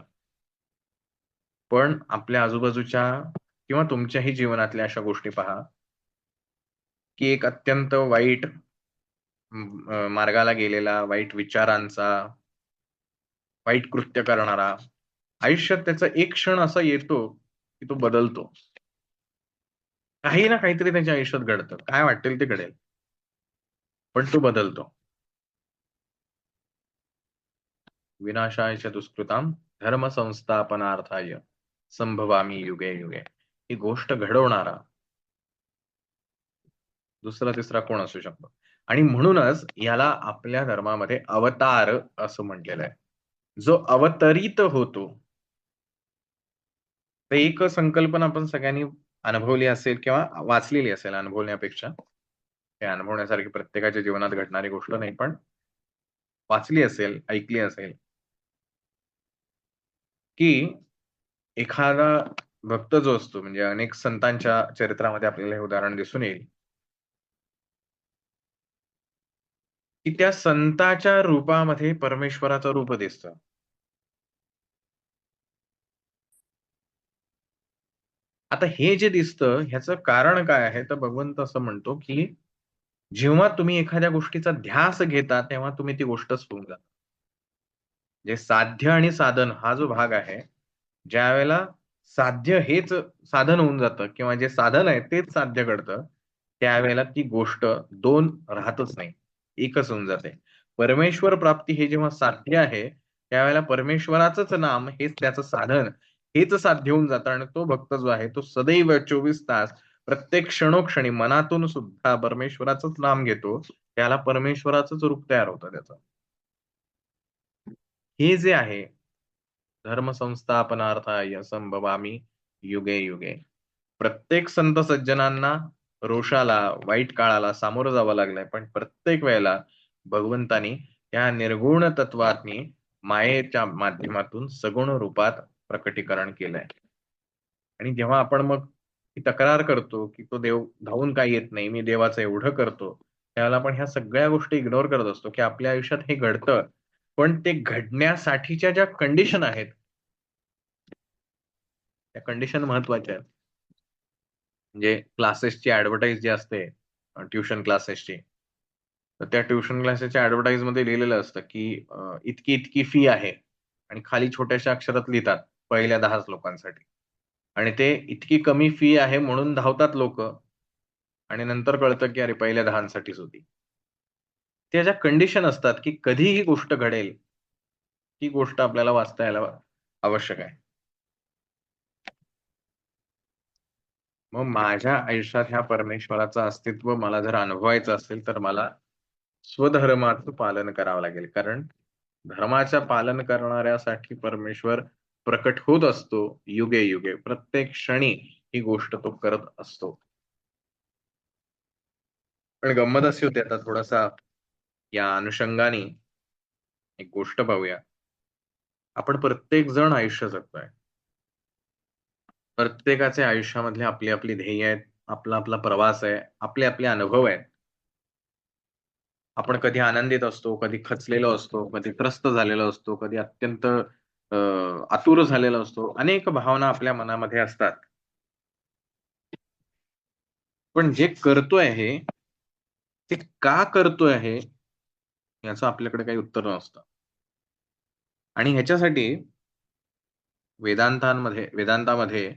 पण आपल्या आजूबाजूच्या किंवा तुमच्याही जीवनातल्या अशा गोष्टी पहा, की एक अत्यंत वाईट मार्गाला गेलेला, वाईट विचारांचा, वाईट कृत्य करणारा, आयुष्यात त्याचा एक क्षण असा येतो, की तो बदलतो. काही ना काहीतरी त्याच्या आयुष्यात घडतं. काय वाटेल ते घडेल. पण तो बदलतो. विनाशाय च दुष्कृतां धर्म संस्थापनार्थाय संभवामी युगे युगे. ही गोष्ट घडवणारा दुसरा-तिसरा कोण असू शकतो. आणि म्हणूनच याला आपल्या धर्मामध्ये अवतार असं म्हटलेलं आहे. जो अवतरित होतो तर एक संकल्पना आपण सगळ्यांनी अनुभवली असेल किंवा वाचलेली असेल, अनुभवण्यापेक्षा. हे अनुभवण्यासारखी प्रत्येकाच्या जीवनात घडणारी गोष्ट नाही, पण वाचली असेल, ऐकली असेल, की एखादा भक्त जो असतो, म्हणजे अनेक संतांच्या चरित्रामध्ये आपल्याला हे उदाहरण दिसून येईल, की त्या संताच्या रूपामध्ये परमेश्वराचं रूप दिसतं. आता हे जे दिसतं ह्याचं कारण काय आहे? तर भगवंत असं म्हणतो, की जेव्हा तुम्ही एखाद्या गोष्टीचा ध्यास घेता, तेव्हा तुम्ही ती गोष्टच होऊन जाता. जे साध्य आणि साधन हा जो भाग आहे, ज्यावेळेला साध्य हेच साधन होऊन जातं किंवा जे साधन आहे तेच साध्य घडतं, त्यावेळेला ती गोष्ट 2 राहतच नाही. एकच होऊन जाते. परमेश्वर प्राप्ती हे जेव्हा साध्य आहे, त्यावेळेला परमेश्वराचंच नाम हेच त्याचं साधन, हेच साध्य होऊन जातं आणि तो भक्त जो आहे, तो सदैव 24 तास प्रत्येक क्षणोक्षणी मनातून सुद्धा परमेश्वराचंच नाम घेतो. त्याला परमेश्वराचंच रूप तयार होतं त्याचं. हे जे आहे धर्म संस्थापनार्थाय संभवामी युगे युगे. प्रत्येक संत सज्जनांना रोषाला, वाईट काळाला सामोरं जावं लागलंय. पण प्रत्येक वेळेला भगवंतानी त्या निर्गुण तत्वातनी मायेच्या माध्यमातून सगुण रूपात प्रकटीकरण केलंय. आणि जेव्हा आपण मग ही तक्रार करतो, की तो देव धावून का येत नाही? मी देवाचं एवढं करतो. त्यावेळेला आपण ह्या सगळ्या गोष्टी इग्नोर करत असतो, की आपल्या आयुष्यात हे घडतं. पण ते घडण्यासाठीच्या ज्या कंडिशन आहेत, त्या कंडिशन महत्त्वाच्या आहेत. म्हणजे क्लासेसची ॲडव्हर्टाइज जी असते, ट्युशन क्लासेसची, तर त्या ट्युशन क्लासेसच्या ॲडव्हर्टाइजमध्ये लिहिलेलं असतं, की इतकी-इतकी फी आहे आणि खाली छोट्याशा अक्षरात लिहितात, पहिल्या 10च लोकांसाठी. आणि ते इतकी कमी फी आहे म्हणून धावतात लोकं आणि नंतर कळतं, की अरे पहिल्या 10साठीच होती. त्या ज्या कंडिशन असतात, की कधी ही गोष्ट घडेल, ती गोष्ट आपल्याला वाचता यायला आवश्यक आहे. मग माझ्या आयुष्यात ह्या परमेश्वराचं अस्तित्व मला जर अनुभवायचं असेल, तर मला स्वधर्माचं पालन करावं लागेल. कारण धर्माचं पालन करणाऱ्यासाठी परमेश्वर प्रकट होत असतो युगे-युगे. प्रत्येक क्षणी ही गोष्ट तो करत असतो. पण गंमत अशी होती आता थोडासा या अनुषंगाने एक गोष्ट पाहूया. आपण प्रत्येक जण आयुष्य जगतोय. प्रत्येकाच्या आयुष्यामधले आपली-आपली ध्येय आहेत. आपला-आपला प्रवास आहे. आपले-आपले अनुभव आहेत. आपण कधी आनंदित असतो, कधी खचलेलो असतो, कधी त्रस्त झालेलो असतो, कधी अत्यंत आतुर झालेलो असतो. अनेक भावना आपल्या मनामध्ये असतात. पण जे करतोय हे, ते का करतोय आहे, याचं आपल्याकडे काही उत्तर नसतं. आणि ह्याच्यासाठी वेदांतामध्ये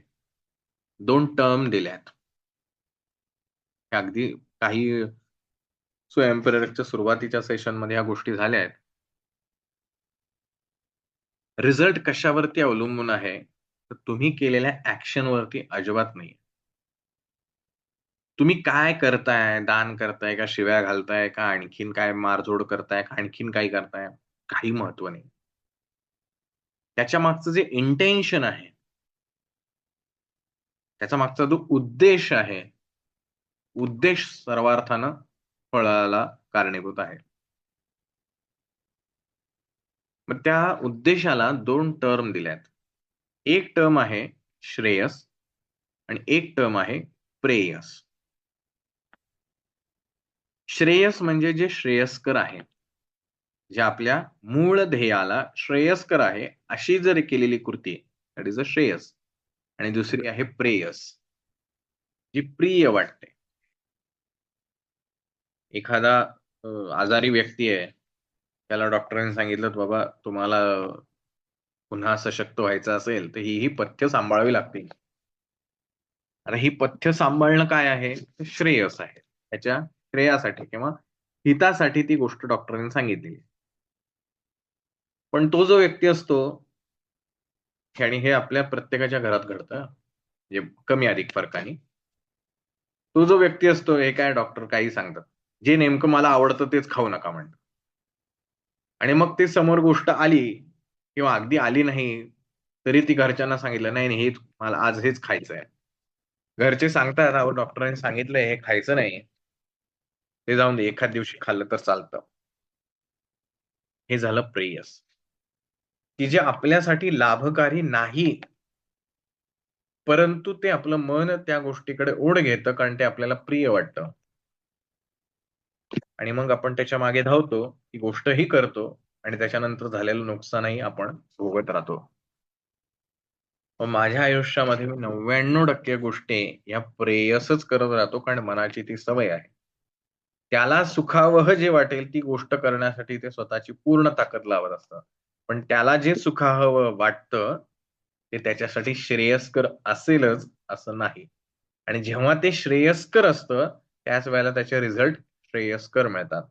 2 टर्म दिल्यात. ह्या अगदी काही स्वयंप्रेरकच्या सुरुवातीच्या सेशनमध्ये ह्या गोष्टी झाल्या आहेत. रिझल्ट कशावरती अवलंबून आहे? तर तुम्ही केलेल्या ॲक्शनवरती अजिबात नाही. तुम्ही काय करताय? दान करताय का शिव्या घालताय का आणखीन काय मारझोड करताय का आणखीन काही करताय? काही महत्त्व नाही. त्याच्या मागचं जे इंटेन्शन आहे, त्याच्या मागचा जो उद्देश आहे, उद्देश सर्वार्थानं फळाला कारणीभूत आहे. मग त्या उद्देशाला 2 टर्म दिल्यात. एक टर्म आहे श्रेयस आणि एक टर्म आहे प्रेयस. श्रेयस म्हणजे जे श्रेयस्कर आहे. जे आपल्या मूळ ध्येयाला श्रेयस्कर आहे, अशी जर केलेली कृती दॅट इज अ श्रेयस आणि दुसरी आहे प्रेयस, जी प्रिय वाटते. एखादा आजारी व्यक्ती आहे, त्याला डॉक्टरांनी सांगितलं, "बाबा तुम्हाला पुन्हा सशक्त व्हायचं असेल, तर ही पथ्य सांभाळावी लागतील." आता ही पथ्य सांभाळणं काय आहे? तर श्रेयस आहे. त्याच्या श्रेयासाठी किंवा हितासाठी ती गोष्ट डॉक्टरांनी सांगितली. पण तो जो व्यक्ती असतो आणि हे आपल्या प्रत्येकाच्या घरात घडतं म्हणजे कमी अधिक फरकाने. तो जो व्यक्ती असतो, हे काय डॉक्टर काही सांगतात. जे नेमकं मला आवडतं तेच खाऊ नका म्हणतात. आणि मग ते समोर गोष्ट आली किंवा अगदी आली नाही, तरी ती घरच्यांना सांगितलं, "नाही, नाही, हे मला आज हेच खायचं आहे." घरचे सांगतात, "अहो, डॉक्टरांनी सांगितलंय हे खायचं नाही. ते जाऊन दे, एखाद दिवशी खाल्लं तर चालतं." हे झालं प्रेयस, की जे आपल्यासाठी लाभकारी नाही, परंतु ते आपलं मन त्या गोष्टीकडे ओढ घेतं कारण ते आपल्याला प्रिय वाटतं आणि मग आपण त्याच्या मागे धावतो, ती गोष्टही करतो आणि त्याच्यानंतर झालेलं नुकसानही आपण भोगत राहतो. मग माझ्या आयुष्यामध्ये मी 99% गोष्टी या प्रेयसच करत राहतो कारण मनाची ती सवय आहे. त्याला सुखावह जे वाटेल ती गोष्ट करण्यासाठी ते स्वतःची पूर्ण ताकद लावत असतं. पण त्याला जे सुखावह वाटतं, ते त्याच्यासाठी श्रेयस्कर असेलच असं नाही. आणि जेव्हा ते श्रेयस्कर असतं, त्याच वेळेला त्याचे रिझल्ट श्रेयस्कर मिळतात.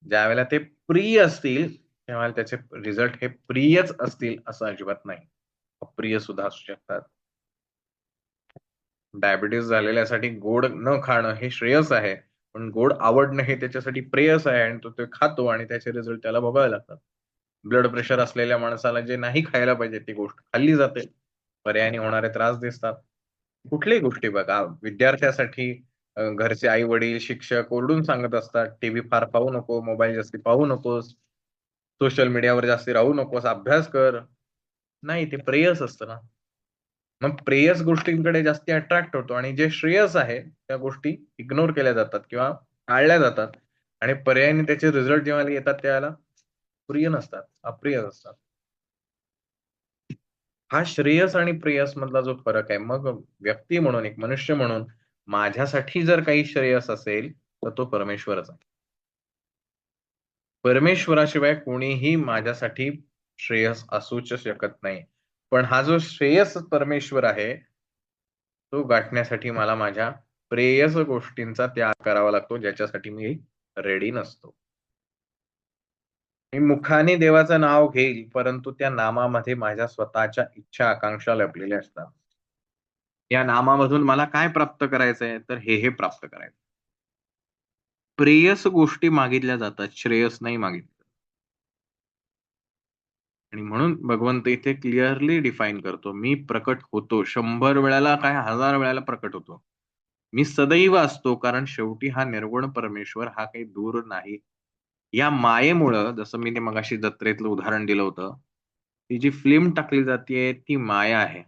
ज्यावेळेला ते प्रिय असतील, तेव्हा त्याचे रिझल्ट हे प्रियच असतील असं अजिबात नाही. अप्रिय सुद्धा असू शकतात. डायबिटीज झालेल्यासाठी गोड न खाणं हे श्रेयस आहे. पण गोड आवडणं हे त्याच्यासाठी प्रेयस आहे आणि तो ते खातो आणि त्याचे रिझल्ट त्याला भोगावे लागतात. ब्लड प्रेशर असलेल्या माणसाला जे नाही खायला पाहिजे ती गोष्ट खाल्ली जाते. पर्यायाने होणारे त्रास दिसतात. कुठल्याही गोष्टी बघा, विद्यार्थ्यासाठी घरचे आई-वडील, शिक्षक ओरडून सांगत असतात, "टीव्ही फार पाहू नको, मोबाईल जास्ती पाहू नकोस, सोशल मीडियावर जास्ती राहू नकोस, अभ्यास कर." नाही, ते प्रेयस असतं ना. मग प्रेयस गोष्टींकडे जास्ती अट्रॅक्ट होतो आणि जे श्रेयस आहे, त्या गोष्टी इग्नोर केल्या जातात किंवा टाळल्या जातात आणि पर्यायाने त्याचे रिझल्ट जेव्हा येतात त्यावेळेला प्रिय नसतात, अप्रिय असतात. हा श्रेयस आणि प्रेयस मधला जो फरक आहे. मग व्यक्ती म्हणून, एक मनुष्य म्हणून माझ्यासाठी जर काही श्रेयस असेल, तर तो परमेश्वरच आहे. परमेश्वराशिवाय कोणीही माझ्यासाठी श्रेयस असूच शकत नाही. पण हा जो श्रेयस परमेश्वर आहे, तो गाठण्यासाठी मला माझ्या प्रेयस गोष्टींचा त्याग करावा लागतो, ज्याच्यासाठी मी रेडी नसतो. मी मुखाने देवाचं नाव घेईल, परंतु त्या नामामध्ये माझ्या स्वतःच्या इच्छा, आकांक्षा लपलेल्या असतात. या नामामधून मला काय प्राप्त करायचंय? तर हे प्राप्त करायचं. प्रेयस गोष्टी मागितल्या जातात, श्रेयस नाही मागितलं. आणि म्हणून भगवंत इथे क्लिअरली डिफाईन करतो. मी प्रकट होतो. 100 वेळेला काय 1000 वेळेला प्रकट होतो. मी सदैव असतो कारण शेवटी हा निर्गुण परमेश्वर हा काही दूर नाही. या मायेमुळं जसं मी ते मगाशी जत्रेतलं उदाहरण दिलं होतं. ती जी फिल्म टाकली जातीये ती माया आहे.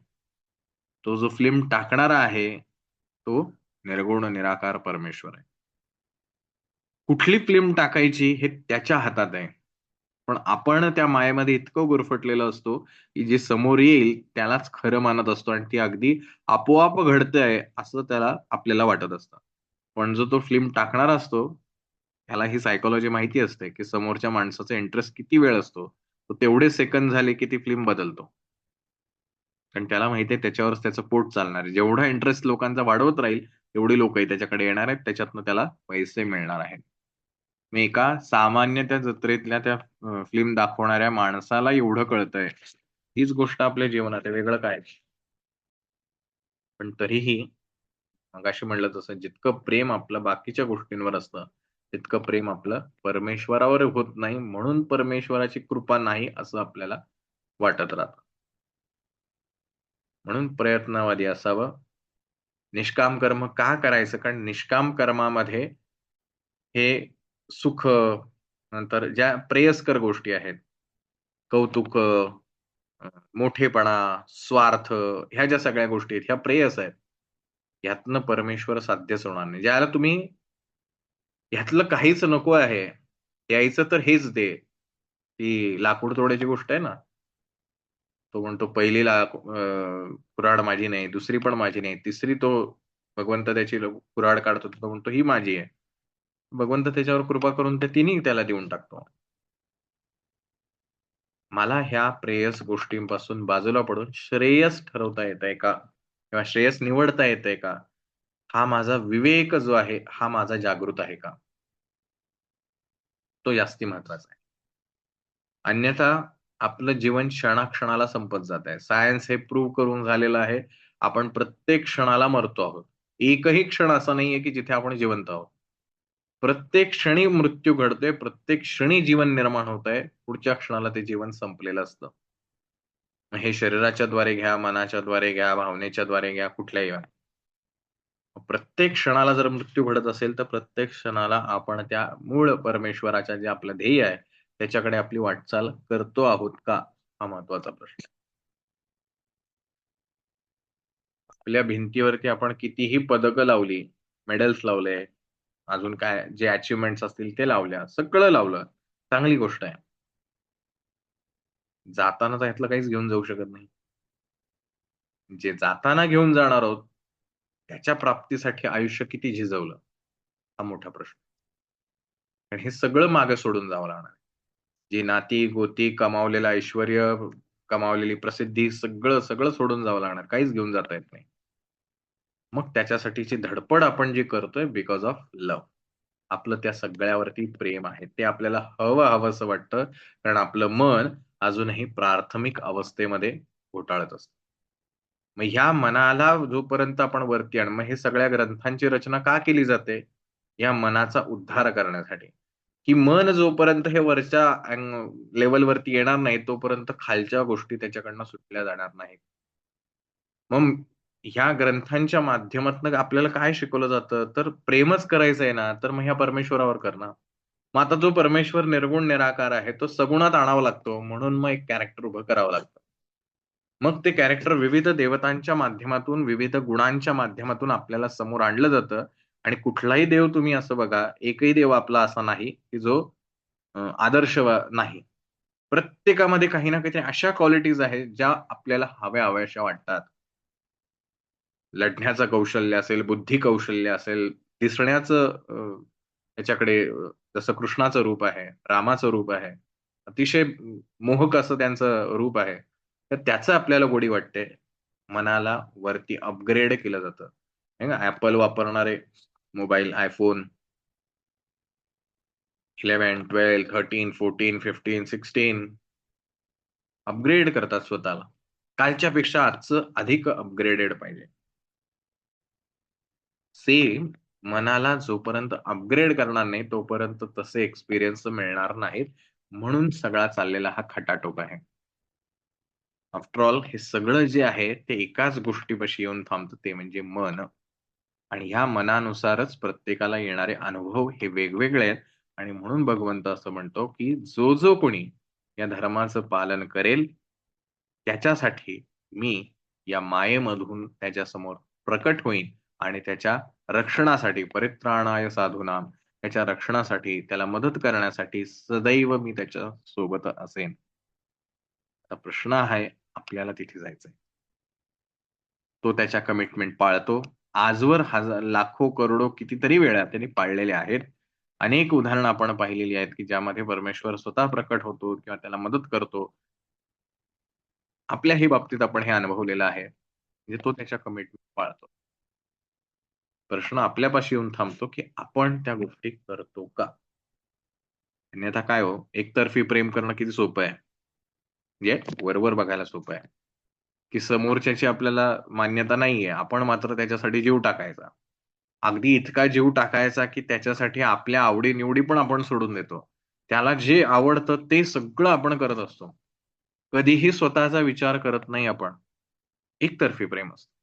तो जो फिल्म टाकणारा आहे, तो निर्गुण निराकार परमेश्वर आहे. कुठली फिल्म टाकायची हे त्याच्या हातात आहे. पण आपण त्या मायेमध्ये इतकं गुरफटलेलो असतो, की जे समोर येईल त्यालाच खरं मानत असतो आणि ती अगदी आपोआप घडतंय असं त्याला आपल्याला वाटत असतं. पण जो तो फिल्म टाकणारा असतो, त्याला ही सायकॉलॉजी माहिती असते, की समोरच्या माणसाचा इंटरेस्ट किती वेळ असतो. तो तेवढे सेकंद झाले, की ती फिल्म बदलतो. कारण त्याला माहिती आहे त्याच्यावरच त्याचं पोट चालणार आहे. जेवढा इंटरेस्ट लोकांचा वाढवत राहील, तेवढी लोकही त्याच्याकडे येणार आहेत. त्याच्यातनं त्याला पैसे मिळणार आहेत. मग एका सामान्य त्या जत्रेतल्या त्या फिल्म दाखवणाऱ्या माणसाला एवढं कळतंय. हीच गोष्ट आपल्या जीवनात आहे. वेगळं काय? पण तरीही मगाशी म्हटलं तसं जितकं प्रेम आपलं बाकीच्या गोष्टींवर असतं, तितकं प्रेम आपलं परमेश्वरावर होत नाही. म्हणून परमेश्वराची कृपा नाही असं आपल्याला वाटत राहतं. म्हणून प्रयत्नवादी असावं. निष्काम कर्म का करायचं? कारण निष्काम कर्मामध्ये हे सुख, नंतर ज्या प्रेयस्कर गोष्टी आहेत, कौतुक, मोठेपणा, स्वार्थ ह्या ज्या सगळ्या गोष्टी आहेत, ह्या प्रेयस आहेत. ह्यातनं परमेश्वर साध्यच होणार नाही. ज्याला तुम्ही ह्यातलं काहीच नको आहे, द्यायचं तर हेच दे. ती लाकूड तोड्याची गोष्ट आहे ना. तो म्हणतो पहिली कुऱ्हाड माझी नाही, दुसरी पण माझी नाही, तिसरी तो भगवंत त्याची कुऱ्हाड काढतो. तो म्हणतो ही माझी आहे. भगवंत त्याच्यावर कृपा करून ते तिन्ही त्याला देऊन टाकतो. मला ह्या प्रेयस गोष्टींपासून बाजूला पडून श्रेयस ठरवता येतंय का? किंवा श्रेयस निवडता येतंय का? हा माझा विवेक जो आहे, हा माझा जागृत आहे का? तो जास्ती महत्वाचा आहे. अन्यथा आपलं जीवन क्षणाक्षणाला संपत जात आहे. सायन्स हे प्रूव्ह करून झालेलं आहे. आपण प्रत्येक क्षणाला मरतो आहोत. एकही क्षण असा नाहीये, की जिथे आपण जिवंत आहोत. प्रत्येक क्षणी मृत्यू घडतोय, प्रत्येक क्षणी जीवन निर्माण होतंय. पुढच्या क्षणाला ते जीवन संपलेलं असतं. हे शरीराच्या द्वारे घ्या, मनाच्या द्वारे घ्या, भावनेच्या द्वारे घ्या, कुठल्याही घ्या. प्रत्येक क्षणाला जर मृत्यू घडत असेल, तर प्रत्येक क्षणाला आपण त्या मूळ परमेश्वराच्या जे आपलं ध्येय आहे, त्याच्याकडे आपली वाटचाल करतो आहोत का? हा महत्वाचा प्रश्न. आपल्या भिंतीवरती आपण कितीही पदकं लावली, मेडल्स लावले, अजून काय जे अचीव्हमेंट्स असतील ते लावल्या, सगळं लावलं. चांगली गोष्ट आहे. जाताना त्यातलं काहीच घेऊन जाऊ शकत नाही. जे जाताना घेऊन जाणार आहोत, त्याच्या प्राप्तीसाठी आयुष्य किती झिजवलं, हा मोठा प्रश्न. आणि हे सगळं मागे सोडून जावं लागणार. जी नाती-गोती, कमावलेलं ऐश्वर्य, कमावलेली प्रसिद्धी सगळं, सगळं सोडून जावं लागणार. काहीच घेऊन जाता येत नाही. मग त्याच्यासाठीची धडपड आपण जी करतोय बिकॉज ऑफ लव्ह. आपलं त्या सगळ्यावरती प्रेम आहे. ते आपल्याला हवंसं वाटतं, कारण आपलं मन अजूनही प्राथमिक अवस्थेमध्ये घोटाळत असतं. मग ह्या मनाला जोपर्यंत आपण वरती मग हे सगळ्या ग्रंथांची रचना का केली जाते? या मनाचा उद्धार करण्यासाठी, की मन जोपर्यंत हे वरच्या लेव्हलवरती येणार नाही, तोपर्यंत खालच्या गोष्टी त्याच्याकडनं सुटल्या जाणार नाहीत. मग ह्या ग्रंथांच्या माध्यमातनं आपल्याला काय शिकवलं जातं? तर प्रेमच करायचंय ना, तर मग ह्या परमेश्वरावर कर ना. मग आता जो परमेश्वर निर्गुण निराकार आहे, तो सगुणात आणावा लागतो. म्हणून मग एक कॅरेक्टर उभं करावं लागतं. मग ते कॅरेक्टर विविध देवतांच्या माध्यमातून, विविध गुणांच्या माध्यमातून आपल्याला समोर आणलं जातं आणि कुठलाही देव तुम्ही असं बघा, एकही देव आपला असा नाही, की जो आदर्श नाही. प्रत्येकामध्ये काही ना काहीतरी अशा क्वालिटीज आहेत, ज्या आपल्याला हव्याशा वाटतात. लढण्याचं कौशल्य असेल, बुद्धी कौशल्य असेल, दिसण्याचं त्याच्याकडे जसं कृष्णाचं रूप आहे, रामाचं रूप आहे. अतिशय मोहक असं त्यांचं रूप आहे. तर त्याचं आपल्याला गोडी वाटते. मनाला वरती अपग्रेड केलं जातं. आहे ना, Apple वापरणारे मोबाईल, iPhone 11, 12, 13, 14, 15, 16 अपग्रेड करतात स्वतःला. कालच्यापेक्षा आजचं अधिक अपग्रेडेड पाहिजे. सेम मनाला जोपर्यंत अपग्रेड करणार नाही, तोपर्यंत तसे एक्सपिरियन्स मिळणार नाहीत. म्हणून सगळा चाललेला हा खटाटोप आहे. आफ्टर ऑल हे सगळं जे आहे, ते एकाच गोष्टीपाशी येऊन थांबतं, ते म्हणजे मन. आणि ह्या मनानुसारच प्रत्येकाला येणारे अनुभव हे वेगवेगळे आहेत आणि म्हणून भगवंत असं म्हणतो, की जो कोणी या धर्माचं पालन करेल, त्याच्यासाठी मी या मायेमधून त्याच्यासमोर प्रकट होईन आणि त्याच्या रक्षणासाठी परित्राणाय साधूनाम, त्याच्या रक्षणासाठी, त्याला मदत करण्यासाठी सदैव मी त्याच्या सोबत असेन. आता प्रश्न आहे, आपल्याला तिथे जायचंय. तो त्याच्या कमिटमेंट पाळतो. आजवर लाखो, करोडो कितीतरी वेळा त्यांनी पाळलेले आहेत. अनेक उदाहरणं आपण पाहिलेली आहेत, की ज्यामध्ये परमेश्वर स्वतः प्रकट होतो किंवा त्याला मदत करतो. आपल्याही बाबतीत आपण हे अनुभवलेलं आहे. म्हणजे तो त्याच्या कमिटमेंट पाळतो. प्रश्न आपल्यापाशी येऊन थांबतो, की आपण त्या गोष्टी करतो का? अन्यथा काय हो, एकतर्फी प्रेम करणं किती सोपं आहे. म्हणजे वर बघायला सोपं आहे, की समोरच्याची आपल्याला मान्यता नाहीये. आपण मात्र त्याच्यासाठी जीव टाकायचा. अगदी इतका जीव टाकायचा, की त्याच्यासाठी आपल्या आवडी-निवडी पण आपण सोडून देतो. त्याला जे आवडतं ते सगळं आपण करत असतो. कधीही स्वतःचा विचार करत नाही आपण. एकतर्फी प्रेम असतं.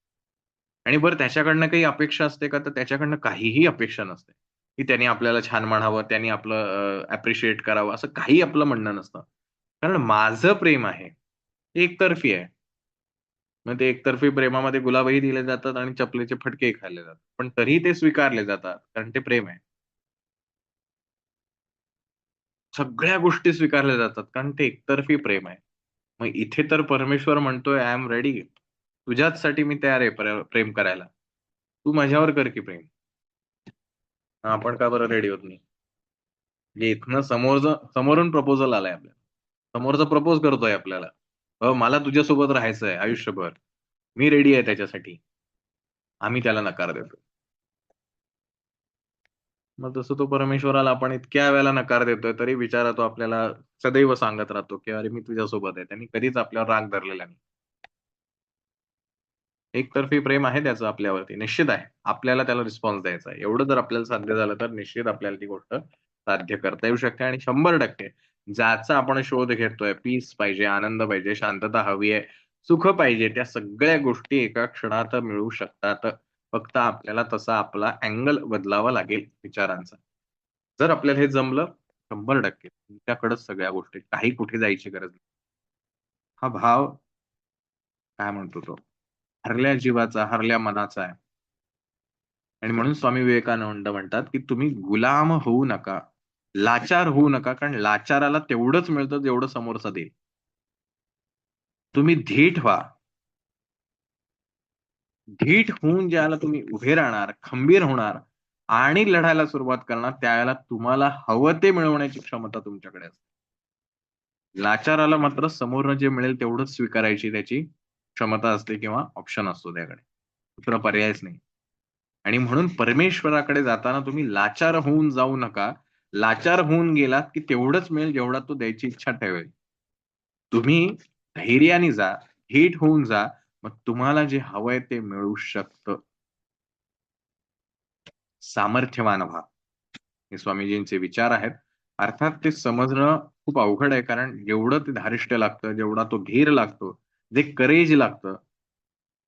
आणि बरं त्याच्याकडनं काही अपेक्षा असते का? तर त्याच्याकडनं काहीही अपेक्षा नसते, की त्याने आपल्याला छान म्हणावं, त्याने आपलं अप्रिशिएट करावं, असं काही आपलं म्हणणं नसतं. कारण माझं प्रेम आहे, ते एकतर्फी आहे. मग ते एकतर्फी प्रेमामध्ये गुलाबही दिले जातात आणि चपलीचे फटकेही खाल्ले जातात. पण तरीही ते स्वीकारले जातात, कारण ते प्रेम आहे. सगळ्या गोष्टी स्वीकारल्या जातात, कारण ते एकतर्फी प्रेम आहे. मग इथे तर परमेश्वर म्हणतोय, "आय एम रेडी. तुझ्याचसाठी मी तयार आहे प्रेम करायला. तू माझ्यावर कर की प्रेम." आपण का बरं रेडी होत नाही? म्हणजे इथनं समोरून प्रपोजल आलाय आपल्याला. समोरचा प्रपोज करतोय आपल्याला. मला तुझ्यासोबत राहायचंय आयुष्यभर. मी रेडी आहे त्याच्यासाठी." आम्ही त्याला नकार देतो. मग तसं तो परमेश्वराला आपण इतक्या वेळेला नकार देतोय, तरी बिचारा तो आपल्याला सदैव सांगत राहतो, की "अरे, मी तुझ्यासोबत आहे." त्यांनी कधीच आपल्यावर राग धरलेला नाही. एकतर्फी प्रेम आहे त्याचं आपल्यावरती, निश्चित आहे. आपल्याला त्याला रिस्पॉन्स द्यायचा आहे. एवढं जर आपल्याला साध्य झालं, तर निश्चित आपल्याला ती गोष्ट साध्य करता येऊ शकते आणि 100% ज्याचा आपण शोध घेतोय, पीस पाहिजे, आनंद पाहिजे, शांतता हवी आहे, सुख पाहिजे, त्या सगळ्या गोष्टी एका क्षणात मिळू शकतात. फक्त आपल्याला तसा आपला अँगल बदलावा लागेल विचारांचा. जर आपल्याला हे जमलं 100% तुमच्याकडेच सगळ्या गोष्टी, काही कुठे जायची गरज नाही. हा भाव काय म्हणतो तो, हरल्या जीवाचा, हरल्या मनाचा आहे. आणि म्हणून स्वामी विवेकानंद म्हणतात, की तुम्ही गुलाम होऊ नका, लाचार होऊ नका. कारण लाचाराला तेवढंच मिळतं जेवढं समोरचा देईल. तुम्ही धीट व्हा. धीट होऊन ज्यावेळेला तुम्ही उभे राहणार, खंबीर होणार आणि लढायला सुरुवात करणार, त्यावेळेला तुम्हाला हवं ते मिळवण्याची क्षमता तुमच्याकडे असते. लाचाराला मात्र समोरनं जे मिळेल तेवढंच स्वीकारायची त्याची क्षमता असते किंवा ऑप्शन असतो त्याकडे. दुसरा पर्यायच नाही. आणि म्हणून परमेश्वराकडे जाताना तुम्ही लाचार होऊन जाऊ नका. लाचार होऊन गेलात, की तेवढंच मिळेल जेवढा तो द्यायची इच्छा ठेवेल. तुम्ही धैर्याने जा, धीट होऊन जा. मग तुम्हाला जे हवंय ते मिळू शकतं. सामर्थ्यवान व्हा. हे स्वामीजींचे विचार आहेत. अर्थात ते समजणं खूप अवघड आहे. कारण जेवढं ते धारिष्ट लागतं, जेवढा तो धीर लागतो, जे करेज लागतं,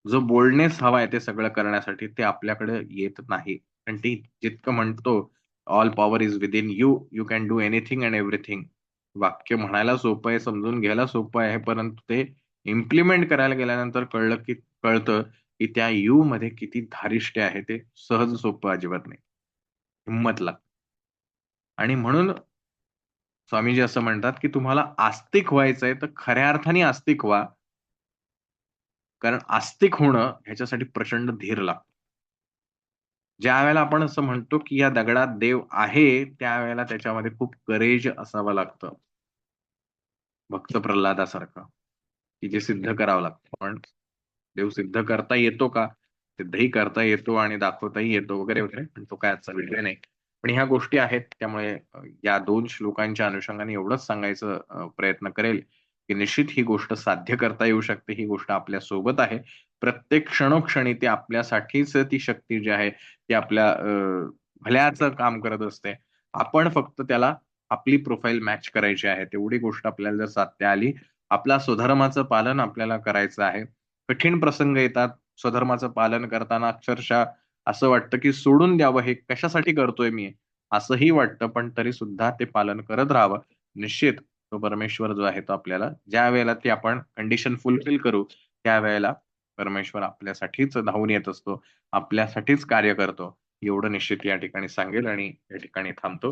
जो बोल्डनेस हवाय ते सगळं करण्यासाठी, ते आपल्याकडे येत नाही. आणि ते जितकं म्हणतो, "all power is within you. You can do anything and everything." वाक्य म्हणायला सोपं आहे, समजून घ्यायला सोपं आहे. परंतु ते इम्प्लिमेंट करायला गेल्यानंतर कळतं, की त्या यू मध्ये किती धारिष्ट आहे ते सहज सोपं अजिबात नाही. हिंमत लागते. आणि म्हणून स्वामीजी असं म्हणतात, की तुम्हाला आस्तिक व्हायचंय तर खऱ्या अर्थाने आस्तिक व्हा. कारण आस्तिक होणं ह्याच्यासाठी प्रचंड धीर लागतो. ज्यावेळेला आपण असं म्हणतो, की या दगडात देव आहे, त्यावेळेला त्याच्यामध्ये खूप करेज असावं लागतं. भक्त प्रल्हादासारखं, की जे सिद्ध करावं लागतं. पण देव सिद्ध करता येतो का? सिद्धही करता येतो आणि दाखवताही येतो वगैरे, वगैरे. पण तो काय आजचा विषय नाही. पण ह्या गोष्टी आहेत. त्यामुळे या 2 श्लोकांच्या अनुषंगाने एवढंच सांगायचं प्रयत्न करेल, की निश्चित ही गोष्ट साध्य करता येऊ शकते. ही गोष्ट आपल्या सोबत आहे. प्रत्येक क्षणोक्षणी ती आपल्यासाठीच ती शक्ती जी आहे, ती आपल्या भल्याचं काम करत असते. आपण फक्त त्याला आपली प्रोफाईल मॅच करायची आहे. तेवढी गोष्ट आपल्याला जर साधता आली, आपल्या स्वधर्माचं पालन आपल्याला करायचं आहे. कठीण प्रसंग येतात. स्वधर्माचं पालन करताना अक्षरशः असं वाटतं, की सोडून द्यावं, हे कशासाठी करतोय मी? असंही वाटतं, पण तरी सुद्धा ते पालन करत राहावं. निश्चित तो परमेश्वर जो आहे तो आपल्याला ज्यावेळेला ती आपण कंडिशन फुलफिल करू, त्यावेळेला परमेश्वर आपल्यासाठीच धावून येत असतो. आपल्यासाठीच कार्य करतो. एवढं निश्चित या ठिकाणी सांगेल आणि या ठिकाणी थांबतो.